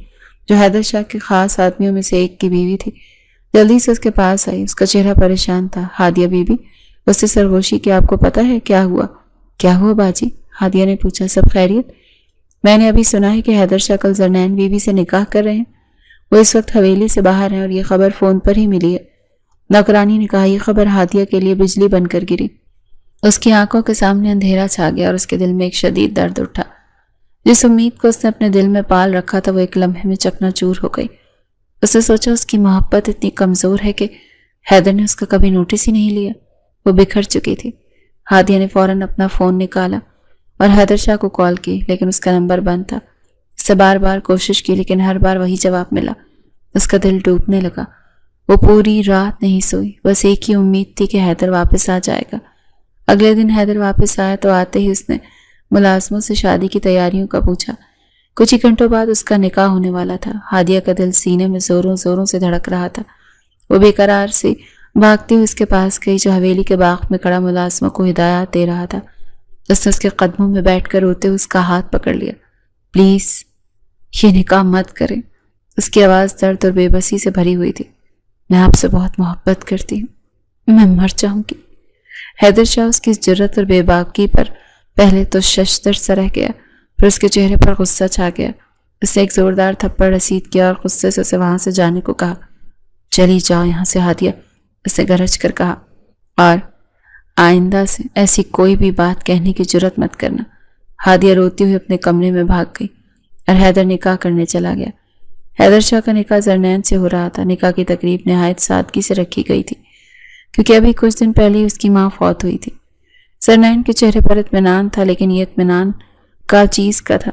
Speaker 1: جو حیدر شاہ کے خاص آدمیوں میں سے ایک کی بیوی تھی جلدی سے اس کے پاس آئی۔ اس کا چہرہ پریشان تھا۔ ہادیہ بیوی اس سے سرگوشی کہ آپ کو پتہ ہے کیا ہوا؟ کیا ہوا باجی؟ ہادیہ نے پوچھا۔ سب خیریت؟ میں نے ابھی سنا ہے کہ حیدر شاہ کل زرنین بیوی سے نکاح کر رہے ہیں۔ وہ اس وقت حویلی سے باہر ہیں اور یہ خبر فون پر ہی ملی ہے۔ نوکرانی نے کہا۔ یہ خبر ہادیہ کے لیے بجلی بن کر گری۔ اس کی آنکھوں کے سامنے اندھیرا چھا گیا اور اس کے دل میں ایک شدید درد اٹھا۔ جس امید کو اس نے اپنے دل میں پال رکھا تھا وہ ایک لمحے میں چکنا چور ہو گئی۔ اس نے سوچا اس کی محبت اتنی کمزور ہے کہ حیدر نے اس کا کبھی نوٹس ہی نہیں لیا۔ وہ بکھر چکی تھی۔ ہادیہ نے فوراً اپنا فون نکالا اور حیدر شاہ کو کال کی، لیکن اس کا نمبر بند تھا۔ اس سے بار بار کوشش کی لیکن ہر بار وہی جواب ملا۔ اس کا دل ڈوبنے لگا۔ وہ پوری رات نہیں سوئی، بس ایک ہی امید تھی کہ حیدر واپس آ جائے گا۔ اگلے دن حیدر واپس آیا تو آتے ہی اس نے ملازموں سے شادی کی تیاریوں کا پوچھا۔ کچھ ہی گھنٹوں بعد اس کا نکاح ہونے والا تھا۔ ہادیہ کا دل سینے میں زوروں زوروں سے دھڑک رہا تھا۔ وہ بے قرار سے بھاگتے ہوئے اس کے پاس گئی جو حویلی کے باغ میں کھڑا ملازموں کو ہدایات دے رہا تھا۔ اس نے اس کے قدموں میں بیٹھ کر روتے ہوئے اس کا ہاتھ پکڑ لیا۔ پلیز یہ نکاح مت کریں۔ اس کی آواز درد اور بے بسی سے بھری ہوئی تھی۔ میں آپ سے بہت محبت کرتی ہوں، میں مر جاؤں گی۔ حیدر شاہ اس کی جرت اور بے باکی پر پہلے تو ششدر سا رہ گیا، پھر اس کے چہرے پر غصہ چھا گیا۔ اس نے ایک زوردار تھپڑ رسید کیا اور غصے سے اسے وہاں سے جانے کو کہا۔ چلی جاؤ یہاں سے ہادیہ، اس نے گرج کر کہا، اور آئندہ سے ایسی کوئی بھی بات کہنے کی جرت مت کرنا۔ ہادیہ روتی ہوئی اپنے کمرے میں بھاگ گئی اور حیدر نکاح کرنے چلا گیا۔ حیدر شاہ کا نکاح زرنین سے ہو رہا تھا۔ نکاح کی تقریب نہایت سادگی سے رکھی گئی تھی کیونکہ ابھی کچھ دن پہلے اس کی ماں فوت ہوئی تھی۔ زرنین کے چہرے پر اطمینان تھا، لیکن یہ اطمینان کا چیز کا تھا،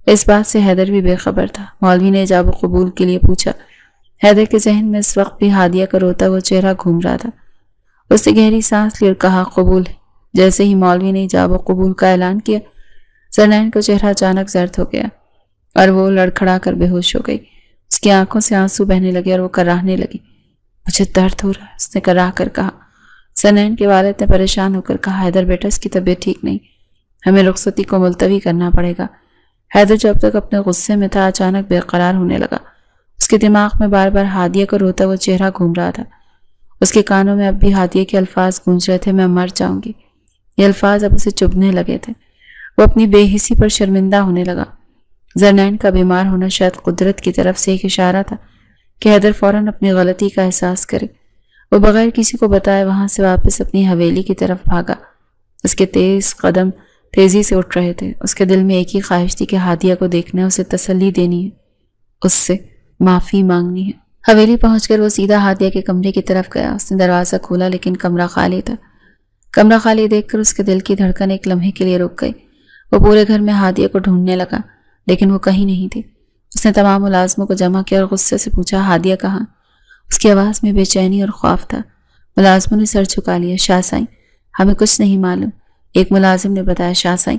Speaker 1: اس بات سے حیدر بھی بے خبر تھا۔ مولوی نے ایجاب و قبول کے لیے پوچھا۔ حیدر کے ذہن میں اس وقت بھی ہادیہ کا روتا ہوا چہرہ گھوم رہا تھا۔ اس نے گہری سانس لی اور کہا، قبول ہے۔ جیسے ہی مولوی نے ایجاب و قبول کا اعلان کیا، زرنین کا چہرہ اچانک زرد ہو گیا اور وہ لڑکھڑا کر بے ہوش ہو گئی۔ اس کی آنکھوں سے آنسو بہنے لگے اور وہ کراہنے لگی۔ مجھے درد ہو رہا ہے، اس نے کراہ کر کہا۔ زرنین کے والد نے پریشان ہو کر کہا، حیدر بیٹا اس کی طبیعت ٹھیک نہیں، ہمیں رخصتی کو ملتوی کرنا پڑے گا۔ حیدر جو اب تک اپنے غصے میں تھا اچانک بے قرار ہونے لگا۔ اس کے دماغ میں بار بار ہادیہ کا روتا ہوا چہرہ گھوم رہا تھا۔ اس کے کانوں میں اب بھی ہادیہ کے الفاظ گونج رہے تھے، میں مر جاؤں گی۔ یہ الفاظ اب اسے چبھنے لگے تھے۔ وہ اپنی بے حسی پر شرمندہ ہونے لگا۔ زرنین کا بیمار ہونا شاید قدرت کی طرف سے ایک اشارہ تھا کہ حیدر فوراً اپنی غلطی کا احساس کرے۔ وہ بغیر کسی کو بتائے وہاں سے واپس اپنی حویلی کی طرف بھاگا۔ اس کے تیز قدم تیزی سے اٹھ رہے تھے۔ اس کے دل میں ایک ہی خواہش تھی کہ ہادیہ کو دیکھنا ہے، اسے تسلی دینی ہے، اس سے معافی مانگنی ہے۔ حویلی پہنچ کر وہ سیدھا ہادیہ کے کمرے کی طرف گیا۔ اس نے دروازہ کھولا لیکن کمرہ خالی تھا۔ کمرہ خالی دیکھ کر اس کے دل کی دھڑکن ایک لمحے کے لیے رک گئی۔ وہ پورے گھر میں ہادیہ کو ڈھونڈنے لگا لیکن وہ کہیں نہیں تھی۔ اس نے تمام ملازموں کو جمع کیا اور غصے سے پوچھا، ہادیہ کہاں؟ اس کی آواز میں بے چینی اور خوف تھا۔ ملازموں نے سر جھکا لیا۔ شاہ سائیں، ہمیں کچھ نہیں معلوم۔ ایک ملازم نے بتایا، شاہ سائیں،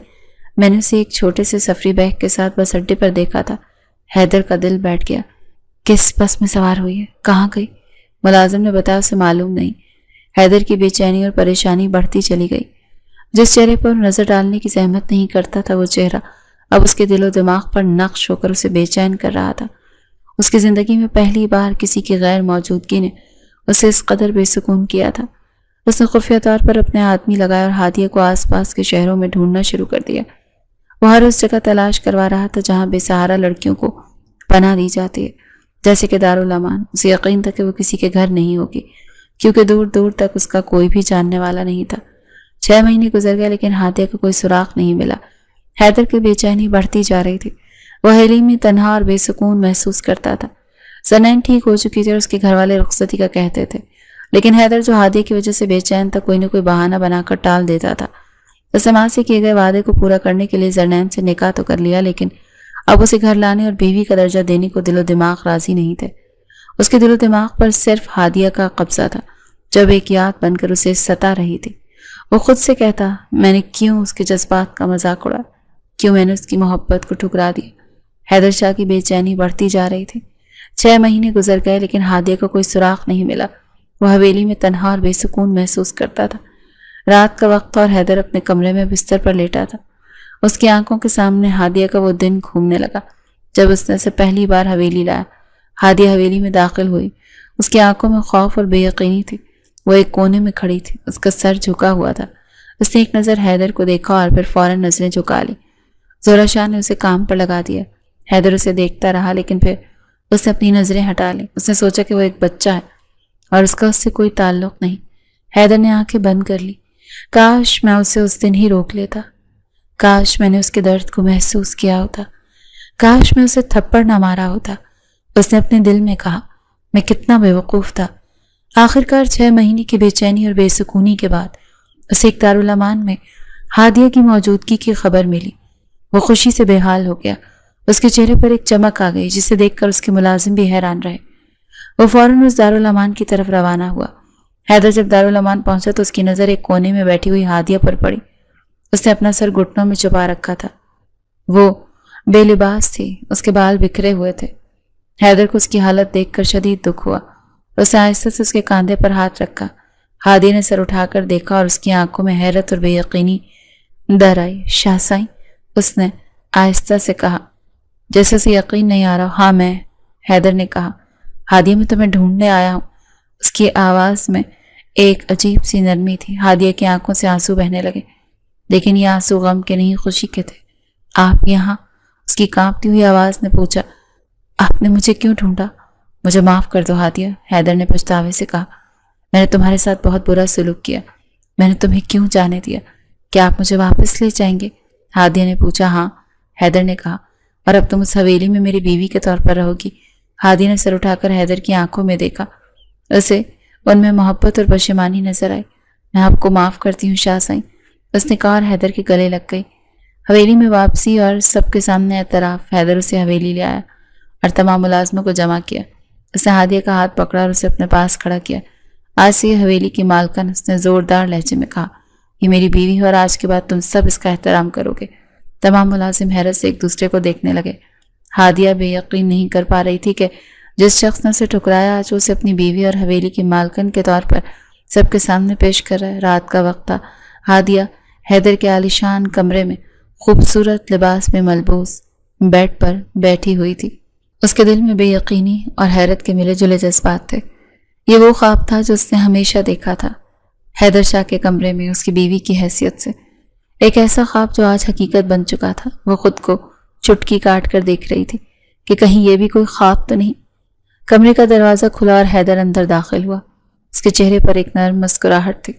Speaker 1: میں نے اسے ایک چھوٹے سے سفری بیگ کے ساتھ بس اڈے پر دیکھا تھا۔ حیدر کا دل بیٹھ گیا۔ کس بس میں سوار ہوئی ہے؟ کہاں گئی؟ ملازم نے بتایا، اسے معلوم نہیں۔ حیدر کی بے چینی اور پریشانی بڑھتی چلی گئی۔ جس چہرے پر نظر ڈالنے کی زحمت نہیں کرتا تھا وہ چہرہ اب اس کے دل و دماغ پر نقش ہو کر اسے بے چین کر رہا تھا۔ اس کی زندگی میں پہلی بار کسی کی غیر موجودگی نے اسے اس قدر بے سکون کیا تھا۔ اس نے خفیہ طور پر اپنے آدمی لگائے اور ہادیہ کو آس پاس کے شہروں میں ڈھونڈنا شروع کر دیا۔ وہ ہر اس جگہ تلاش کروا رہا تھا جہاں بے سہارا لڑکیوں کو پناہ دی جاتی ہے، جیسے کہ دارالامان۔ اسے یقین تھا کہ وہ کسی کے گھر نہیں ہوگی کیونکہ دور دور تک اس کا کوئی بھی جاننے والا نہیں تھا۔ 6 مہینے گزر گئے لیکن ہادیہ کا کوئی سراغ نہیں ملا۔ حیدر کی بے چینی بڑھتی جا رہی تھی۔ وہ حویلی میں تنہا اور بے سکون محسوس کرتا تھا۔ زرنین ٹھیک ہو چکی تھی اور اس کے گھر والے رخصتی کا کہتے تھے، لیکن حیدر جو ہادیہ کی وجہ سے بے چین تھا کوئی نہ کوئی بہانہ بنا کر ٹال دیتا تھا۔ اس نے ماں سے کیے گئے وعدے کو پورا کرنے کے لیے زرنین سے نکاح تو کر لیا، لیکن اب اسے گھر لانے اور بیوی کا درجہ دینے کو دل و دماغ راضی نہیں تھے۔ اس کے دل و دماغ پر صرف ہادیہ کا قبضہ تھا، جب ایک یاد بن کر اسے ستا رہی تھی۔ وہ خود سے کہتا، میں نے کیوں اس کے جذبات کا مذاق اڑایا، کیوں میں نے اس کی محبت کو ٹھکرا دیا۔ حیدر شاہ کی بے چینی بڑھتی جا رہی تھی۔ 6 مہینے گزر گئے لیکن ہادیہ کو کوئی سراغ نہیں ملا۔ وہ حویلی میں تنہا اور بے سکون محسوس کرتا تھا۔ رات کا وقت اور حیدر اپنے کمرے میں بستر پر لیٹا تھا۔ اس کی آنکھوں کے سامنے ہادیہ کا وہ دن گھومنے لگا جب اس نے اسے پہلی بار حویلی لایا۔ ہادیہ حویلی میں داخل ہوئی۔ اس کی آنکھوں میں خوف اور بے یقینی تھی۔ وہ ایک کونے میں کھڑی تھی، اس کا سر جھکا ہوا تھا۔ اس نے ایک نظر حیدر کو دیکھا اور پھر فوراً نظریں جھکا لی۔ زہرہ شاہ نے اسے کام پر لگا دیا۔ حیدر اسے دیکھتا رہا لیکن پھر اس نے اپنی نظریں ہٹا لی۔ اس نے سوچا کہ وہ ایک بچہ ہے اور اس کا اس سے کوئی تعلق نہیں۔ حیدر نے آنکھیں بند کر لی۔ کاش میں اسے اس دن ہی روک لیتا، کاش میں نے اس کے درد کو محسوس کیا ہوتا، کاش میں اسے تھپڑ نہ مارا ہوتا۔ اس نے اپنے دل میں کہا، میں کتنا بے وقوف تھا۔ آخرکار 6 مہینے کی بے چینی اور بے سکونی کے بعد اسے ایک دارالامان میں ہادیہ کی موجودگی کی خبر ملی۔ وہ خوشی سے بے حال ہو گیا۔ اس کے چہرے پر ایک چمک آ گئی جسے دیکھ کر اس کے ملازم بھی حیران رہے۔ وہ فوراً اس دارالامان کی طرف روانہ ہوا۔ حیدر جب دارالامان پہنچا تو اس کی نظر ایک کونے میں بیٹھی ہوئی ہادیہ پر پڑی۔ اس نے اپنا سر گھٹنوں میں چھپا رکھا تھا۔ وہ بے لباس تھی، اس کے بال بکھرے ہوئے تھے۔ حیدر کو اس کی حالت دیکھ کر شدید دکھ ہوا۔ اس نے آہستہ سے اس کے کاندھے پر ہاتھ رکھا۔ ہادیہ نے سر اٹھا کر دیکھا اور اس کی آنکھوں میں حیرت اور بے یقینی در آئی۔ شاہ سائیں، اس نے آہستہ سے کہا، جیسے اسے یقین نہیں آ رہا۔ ہاں میں، حیدر نے کہا۔ ہادیہ، میں تمہیں ڈھونڈنے آیا ہوں۔ اس کی آواز میں ایک عجیب سی نرمی تھی۔ ہادیہ کی آنکھوں سے آنسو بہنے لگے، لیکن یہ آنسو غم کے نہیں، خوشی کے تھے۔ آپ یہاں؟ اس کی کانپتی ہوئی آواز نے پوچھا۔ آپ نے مجھے کیوں ڈھونڈا؟ مجھے معاف کر دو ہادیہ، حیدر نے پچھتاوے سے کہا۔ میں نے تمہارے ساتھ بہت برا سلوک کیا۔ میں نے تمہیں کیوں جانے دیا؟ کیا آپ مجھے واپس لے جائیں گے؟ ہادیہ نے پوچھا۔ ہاں، حیدر نے کہا۔ اور اب تم اس حویلی میں میری بیوی کے طور پر رہو گی؟ ہادیہ نے سر اٹھا کر حیدر کی آنکھوں میں دیکھا۔ اسے ان میں محبت اور پشیمانی نظر آئی۔ میں آپ کو معاف کرتی ہوں شاہ سائیں، اس نے کہا اور حیدر کے گلے لگ گئی۔ حویلی میں واپسی اور سب کے سامنے اعتراف۔ حیدر اسے حویلی لے آیا اور تمام ملازموں کو جمع کیا۔ اس نے ہادیہ کا ہاتھ پکڑا اور اسے اپنے پاس کھڑا کیا۔ آج سے یہ حویلی کی مالکن، اس نے زوردار لہجے میں کہا، یہ میری بیوی ہے اور آج کے بعد تم سب اس کا احترام کرو گے۔ تمام ملازم حیرت سے ایک دوسرے کو دیکھنے لگے۔ ہادیہ بے یقین نہیں کر پا رہی تھی کہ جس شخص نے اسے ٹھکرایا آج اسے اپنی بیوی اور حویلی کی مالکن کے طور پر سب کے سامنے پیش کر رہا ہے۔ رات کا وقت تھا۔ ہادیہ حیدر کے عالیشان کمرے میں خوبصورت لباس میں ملبوس بیڈ پر بیٹھی ہوئی تھی۔ اس کے دل میں بے یقینی اور حیرت کے ملے جلے جذبات تھے۔ یہ وہ خواب تھا جو اس نے ہمیشہ دیکھا تھا، حیدر شاہ کے کمرے میں اس کی بیوی کی حیثیت سے۔ ایک ایسا خواب جو آج حقیقت بن چکا تھا۔ وہ خود کو چٹکی کاٹ کر دیکھ رہی تھی کہ کہیں یہ بھی کوئی خواب تو نہیں۔ کمرے کا دروازہ کھلا اور حیدر اندر داخل ہوا۔ اس کے چہرے پر ایک نرم مسکراہٹ تھی۔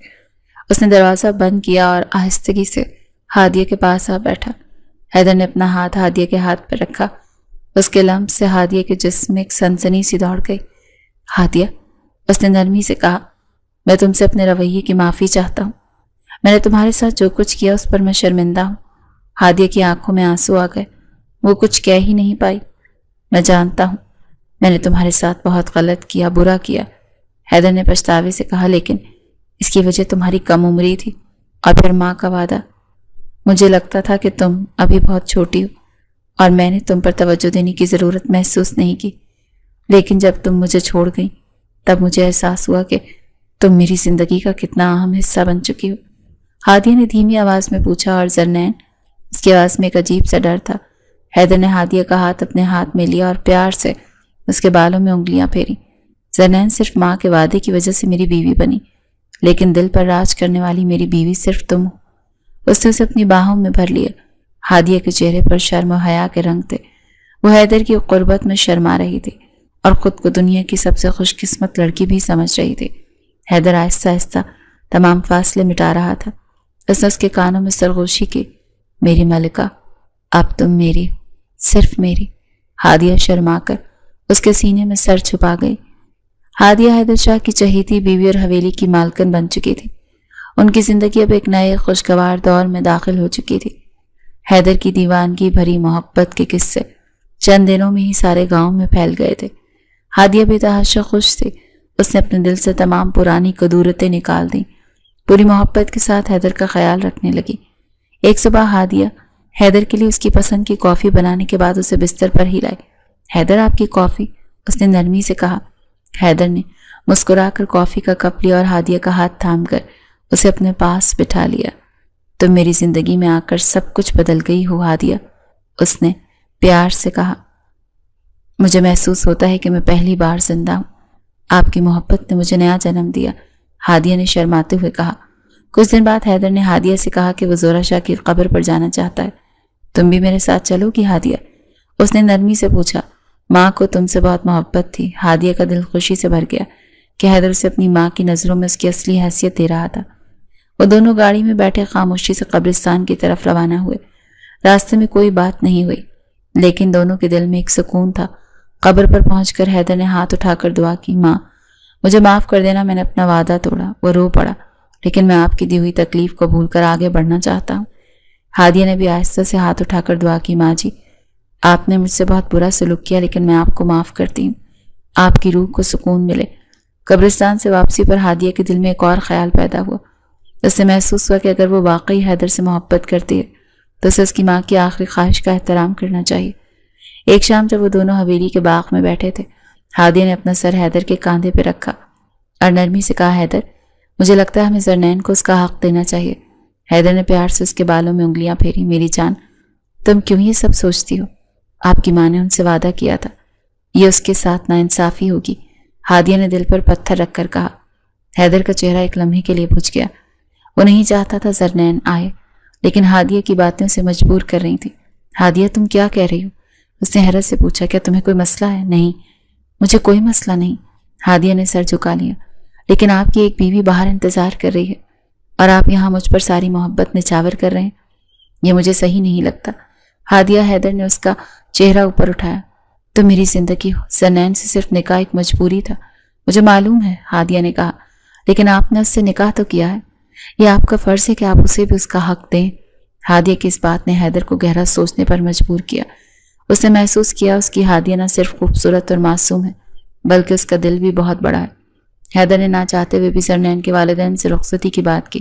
Speaker 1: اس نے دروازہ بند کیا اور آہستگی سے ہادیہ کے پاس آ بیٹھا۔ حیدر نے اپنا ہاتھ ہادیہ کے ہاتھ پر رکھا۔ اس کے لمس سے ہادیہ کے جسم میں ایک سنسنی سی دوڑ گئی۔ ہادیہ، اس نے نرمی سے کہا، میں تم سے اپنے رویے کی معافی چاہتا ہوں۔ میں نے تمہارے ساتھ جو کچھ کیا اس پر میں شرمندہ ہوں۔ ہادیہ کی آنکھوں میں آنسو آ گئے۔ وہ کچھ کہہ ہی نہیں پائی۔ میں جانتا ہوں میں نے تمہارے ساتھ بہت غلط کیا، برا کیا، حیدر نے پچھتاوے سے کہا، لیکن اس کی وجہ تمہاری کم عمری تھی اور پھر ماں کا وعدہ۔ مجھے لگتا تھا کہ تم ابھی بہت چھوٹی ہو اور میں نے تم پر توجہ دینے کی ضرورت محسوس نہیں کی، لیکن جب تم مجھے چھوڑ گئی تب مجھے احساس ہوا کہ تم میری زندگی کا کتنا اہم حصہ بن چکی ہو۔ ہادیہ نے دھیمی آواز میں پوچھا اور زرنین، اس کی آواز میں ایک عجیب سا ڈر تھا۔ حیدر نے ہادیہ کا ہاتھ اپنے ہاتھ میں لیا اور پیار سے اس کے بالوں میں انگلیاں پھیری۔ زرنین، صرف ماں کے وعدے کی وجہ سے میری بیوی بنی، لیکن دل پر راج کرنے والی میری بیوی صرف تم ہو۔ اس نے اسے اپنی باہوں میں بھر لیا۔ ہادیہ کے چہرے پر شرم و حیا کے رنگ تھے۔ وہ حیدر کی قربت میں شرما رہی تھی اور خود کو دنیا کی سب سے خوش قسمت لڑکی بھی سمجھ رہی تھی۔ حیدر آہستہ آہستہ تمام فاصلے مٹا رہا تھا۔ اس نے اس کے کانوں میں سرگوشی کی، میری ملکہ، اب تم میری، صرف میری۔ ہادیہ شرما کر اس کے سینے میں سر چھپا گئی۔ ہادیہ حیدر شاہ کی چہیتی بیوی اور حویلی کی مالکن بن چکی تھی۔ ان کی زندگی اب ایک نئے خوشگوار دور میں داخل ہو چکی تھی۔ حیدر کی دیوانگی بھری محبت کے قصے چند دنوں میں ہی سارے گاؤں میں پھیل گئے تھے۔ ہادیہ بے تحاشا خوش تھی۔ اس نے اپنے دل سے تمام پرانی قدورتیں نکال دیں، پوری محبت کے ساتھ حیدر کا خیال رکھنے لگی۔ ایک صبح ہادیہ حیدر کے لیے اس کی پسند کی کافی بنانے کے بعد اسے بستر پر ہی لائی۔ حیدر آپ کی کافی، اس نے نرمی سے کہا۔ حیدر نے مسکرا کر کافی کا کپ لیا اور ہادیہ کا ہاتھ تھام کر اسے اپنے پاس بٹھا لیا۔ تم میری زندگی میں آ کر سب کچھ بدل گئی ہو ہادیہ، اس نے پیار سے کہا۔ مجھے محسوس ہوتا ہے کہ میں پہلی بار زندہ ہوں۔ آپ کی محبت نے مجھے نیا جنم دیا، ہادیہ نے شرماتے ہوئے کہا۔ کچھ دن بعد حیدر نے ہادیہ سے کہا کہ وہ زہرہ شاہ کی قبر پر جانا چاہتا ہے۔ تم بھی میرے ساتھ چلو گی ہادیہ؟ اس نے نرمی سے پوچھا۔ ماں کو تم سے بہت محبت تھی۔ ہادیہ کا دل خوشی سے بھر گیا کہ حیدر سے اپنی ماں کی نظروں میں اس کی اصلی حیثیت دے رہا تھا۔ وہ دونوں گاڑی میں بیٹھے خاموشی سے قبرستان کی طرف روانہ ہوئے۔ راستے میں کوئی بات نہیں ہوئی، لیکن دونوں کے دل میں ایک سکون تھا۔ قبر پر پہنچ کر حیدر نے ہاتھ اٹھا کر دعا کی، ماں مجھے معاف کر دینا، میں نے اپنا وعدہ توڑا۔ وہ رو پڑا، لیکن میں آپ کی دی ہوئی تکلیف کو بھول کر آگے بڑھنا چاہتا ہوں۔ ہادیہ نے بھی آہستہ سے ہاتھ اٹھا کر دعا کی، ماں جی آپ نے مجھ سے بہت برا سلوک کیا، لیکن میں آپ کو معاف کرتی ہوں، آپ کی روح کو سکون ملے۔ قبرستان سے واپسی پر ہادیہ کے دل میں ایک اور خیال پیدا ہوا۔ اس سے محسوس ہوا کہ اگر وہ واقعی حیدر سے محبت کرتی ہے تو اسے اس کی ماں کی آخری خواہش کا احترام کرنا چاہیے۔ ایک شام جب وہ دونوں حویلی کے باغ میں بیٹھے تھے، ہادیہ نے اپنا سر حیدر کے کاندھے پہ رکھا اور نرمی سے کہا، حیدر مجھے لگتا ہے ہمیں زرنین کو اس کا حق دینا چاہیے۔ حیدر نے پیار سے اس کے بالوں میں انگلیاں پھیری، میری جان تم کیوں یہ سب سوچتی ہو؟ آپ کی ماں نے ان سے وعدہ کیا تھا، یہ اس کے ساتھ ناانصافی ہوگی۔ ہادیہ نے دل پر پتھر رکھ کر کہا۔ حیدر کا چہرہ ایک لمحے کے لیے بجھ گیا۔ وہ نہیں چاہتا تھا زرنین آئے، لیکن ہادیہ کی باتیں اسے مجبور کر رہی تھیں۔ ہادیہ تم کیا کہہ رہی ہو؟ اس نے حیرت سے پوچھا، کیا تمہیں کوئی مسئلہ ہے؟ نہیں مجھے کوئی مسئلہ نہیں، ہادیہ نے سر جھکا لیا، لیکن آپ کی ایک بیوی باہر انتظار کر رہی ہے اور آپ یہاں مجھ پر ساری محبت نچھاور کر رہے ہیں، یہ مجھے صحیح نہیں لگتا۔ ہادیہ حیدر نے اس کا چہرہ اوپر اٹھایا، تم میری زندگی ہو، زرنین سے صرف نکاح ایک مجبوری تھا، مجھے معلوم ہے، ہادیہ نے کہا، لیکن آپ نے اس سے نکاح تو کیا ہے، یہ آپ کا فرض ہے کہ آپ اسے بھی اس کا حق دیں۔ ہادیہ کی اس بات نے حیدر کو گہرا سوچنے پر مجبور کیا۔ اس نے محسوس کیا اس کی ہادیہ نہ صرف خوبصورت اور معصوم ہے بلکہ اس کا دل بھی بہت بڑا ہے۔ حیدر نے نہ چاہتے ہوئے بھی زرنین کے والدین سے رخصتی کی بات کی۔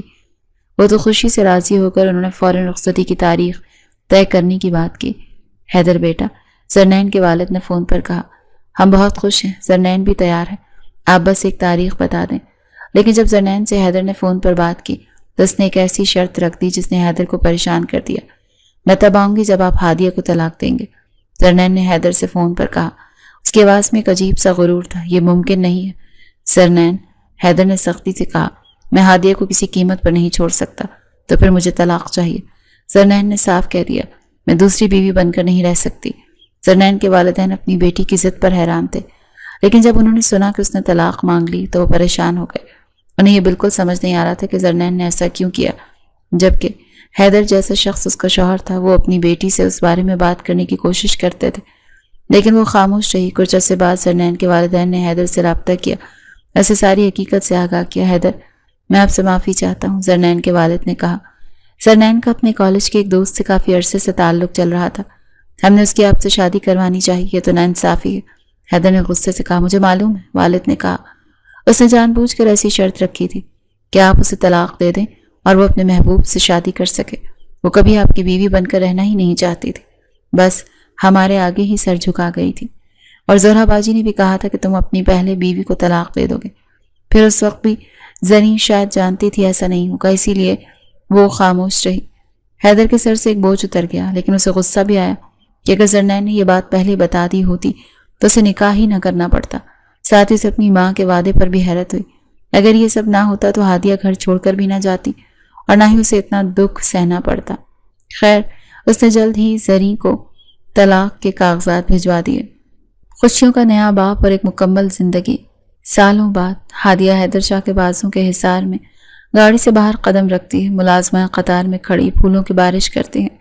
Speaker 1: وہ تو خوشی سے راضی ہو کر انہوں نے فوراً رخصتی کی تاریخ طے کرنے کی بات کی۔ حیدر بیٹا، زرنین کے والد نے فون پر کہا، ہم بہت خوش ہیں، زرنین بھی تیار ہے، آپ بس ایک تاریخ بتا دیں۔ لیکن جب زرنین سے حیدر نے فون پر بات کی تو اس نے ایک ایسی شرط رکھ دی جس نے حیدر کو پریشان کر دیا، میں تب آؤں گی جب آپ ہادیہ کو طلاق دیں گے۔ زرنین نے حیدر سے فون پر کہا، اس کی آواز میں ایک عجیب سا غرور تھا، یہ ممکن نہیں ہے زرنین، حیدر نے سختی سے کہا، میں ہادیہ کو کسی قیمت پر نہیں چھوڑ سکتا، تو پھر مجھے طلاق چاہیے۔ زرنین نے صاف کہہ دیا، میں دوسری بیوی بن کر نہیں رہ سکتی۔ زرنین کے والدین اپنی بیٹی کی ضد پر حیران تھے، لیکن جب انہوں نے سنا کہ اس نے طلاق مانگ لی تو وہ پریشان ہو گئے۔ انہیں یہ بالکل سمجھ نہیں آ رہا تھا کہ زرنین نے ایسا کیوں کیا، جبکہ حیدر جیسا شخص اس کا شوہر تھا، وہ اپنی بیٹی سے اس بارے میں بات کرنے کی کوشش کرتے تھے، لیکن وہ خاموش رہی۔ کچھ عرصے بعد زرنین کے والدین نے حیدر سے رابطہ کیا، ایسے ساری حقیقت سے آگاہ کیا۔ حیدر میں آپ سے معافی چاہتا ہوں، زرنین کے والد نے کہا۔ زرنین کا اپنے کالج کے ایک دوست سے کافی عرصے سے تعلق چل رہا تھا، ہم نے اس کی آپ سے شادی کروانی چاہیے، یہ تو ناانصافی ہے، حیدر نے غصے سے کہا۔ مجھے معلوم ہے، والد نے کہا، اس نے جان بوجھ کر ایسی شرط رکھی تھی کہ آپ اسے طلاق دے دیں اور وہ اپنے محبوب سے شادی کر سکے۔ وہ کبھی آپ کی بیوی بن کر رہنا ہی نہیں چاہتی تھی، بس ہمارے آگے ہی سر جھکا گئی تھی، اور زہرا باجی نے بھی کہا تھا کہ تم اپنی پہلے بیوی کو طلاق دے دو گے۔ پھر اس وقت بھی زرین شاید جانتی تھی ایسا نہیں ہوگا، اسی لیے وہ خاموش رہی۔ حیدر کے سر سے ایک بوجھ اتر گیا، لیکن اسے غصہ بھی آیا کہ اگر زرنین نے یہ بات پہلے بتا دی ہوتی تو اسے نکاح ہی نہ کرنا پڑتا۔ ساتھ ہی اسے اپنی ماں کے وعدے پر بھی حیرت ہوئی، اگر یہ سب نہ ہوتا تو ہادیہ گھر چھوڑ کر بھی نہ جاتی اور نہ ہی اسے اتنا دکھ سہنا پڑتا۔ خیر، اس نے جلد ہی زرین کو طلاق کے کاغذات بھجوا دیے۔ خوشیوں کا نیا باپ اور ایک مکمل زندگی۔ سالوں بعد ہادیہ حیدر شاہ کے بازوں کے حصار میں گاڑی سے باہر قدم رکھتی ہے، ملازمہ قطار میں کھڑی پھولوں کی بارش کرتی ہیں۔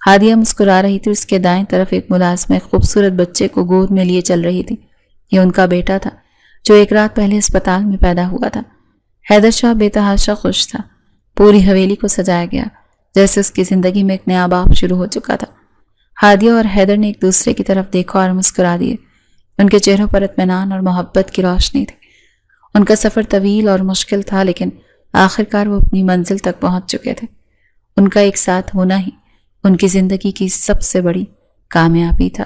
Speaker 1: ہادیہ مسکرا رہی تھی، اس کے دائیں طرف ایک ملازمہ ایک خوبصورت بچے کو گود میں لیے چل رہی تھی۔ یہ ان کا بیٹا تھا جو ایک رات پہلے اسپتال میں پیدا ہوا تھا۔ حیدر شاہ بے تحاشا خوش تھا، پوری حویلی کو سجایا گیا جیسے اس کی زندگی میں ایک نیا باب شروع ہو چکا تھا۔ ہادیہ اور حیدر نے ایک دوسرے کی طرف دیکھا اور مسکرا دیے۔ ان کے چہروں پر اطمینان اور محبت کی روشنی تھی۔ ان کا سفر طویل اور مشکل تھا، لیکن آخرکار وہ اپنی منزل تک پہنچ چکے تھے۔ ان کا ایک ساتھ ہونا ہی ان کی زندگی کی سب سے بڑی کامیابی تھا۔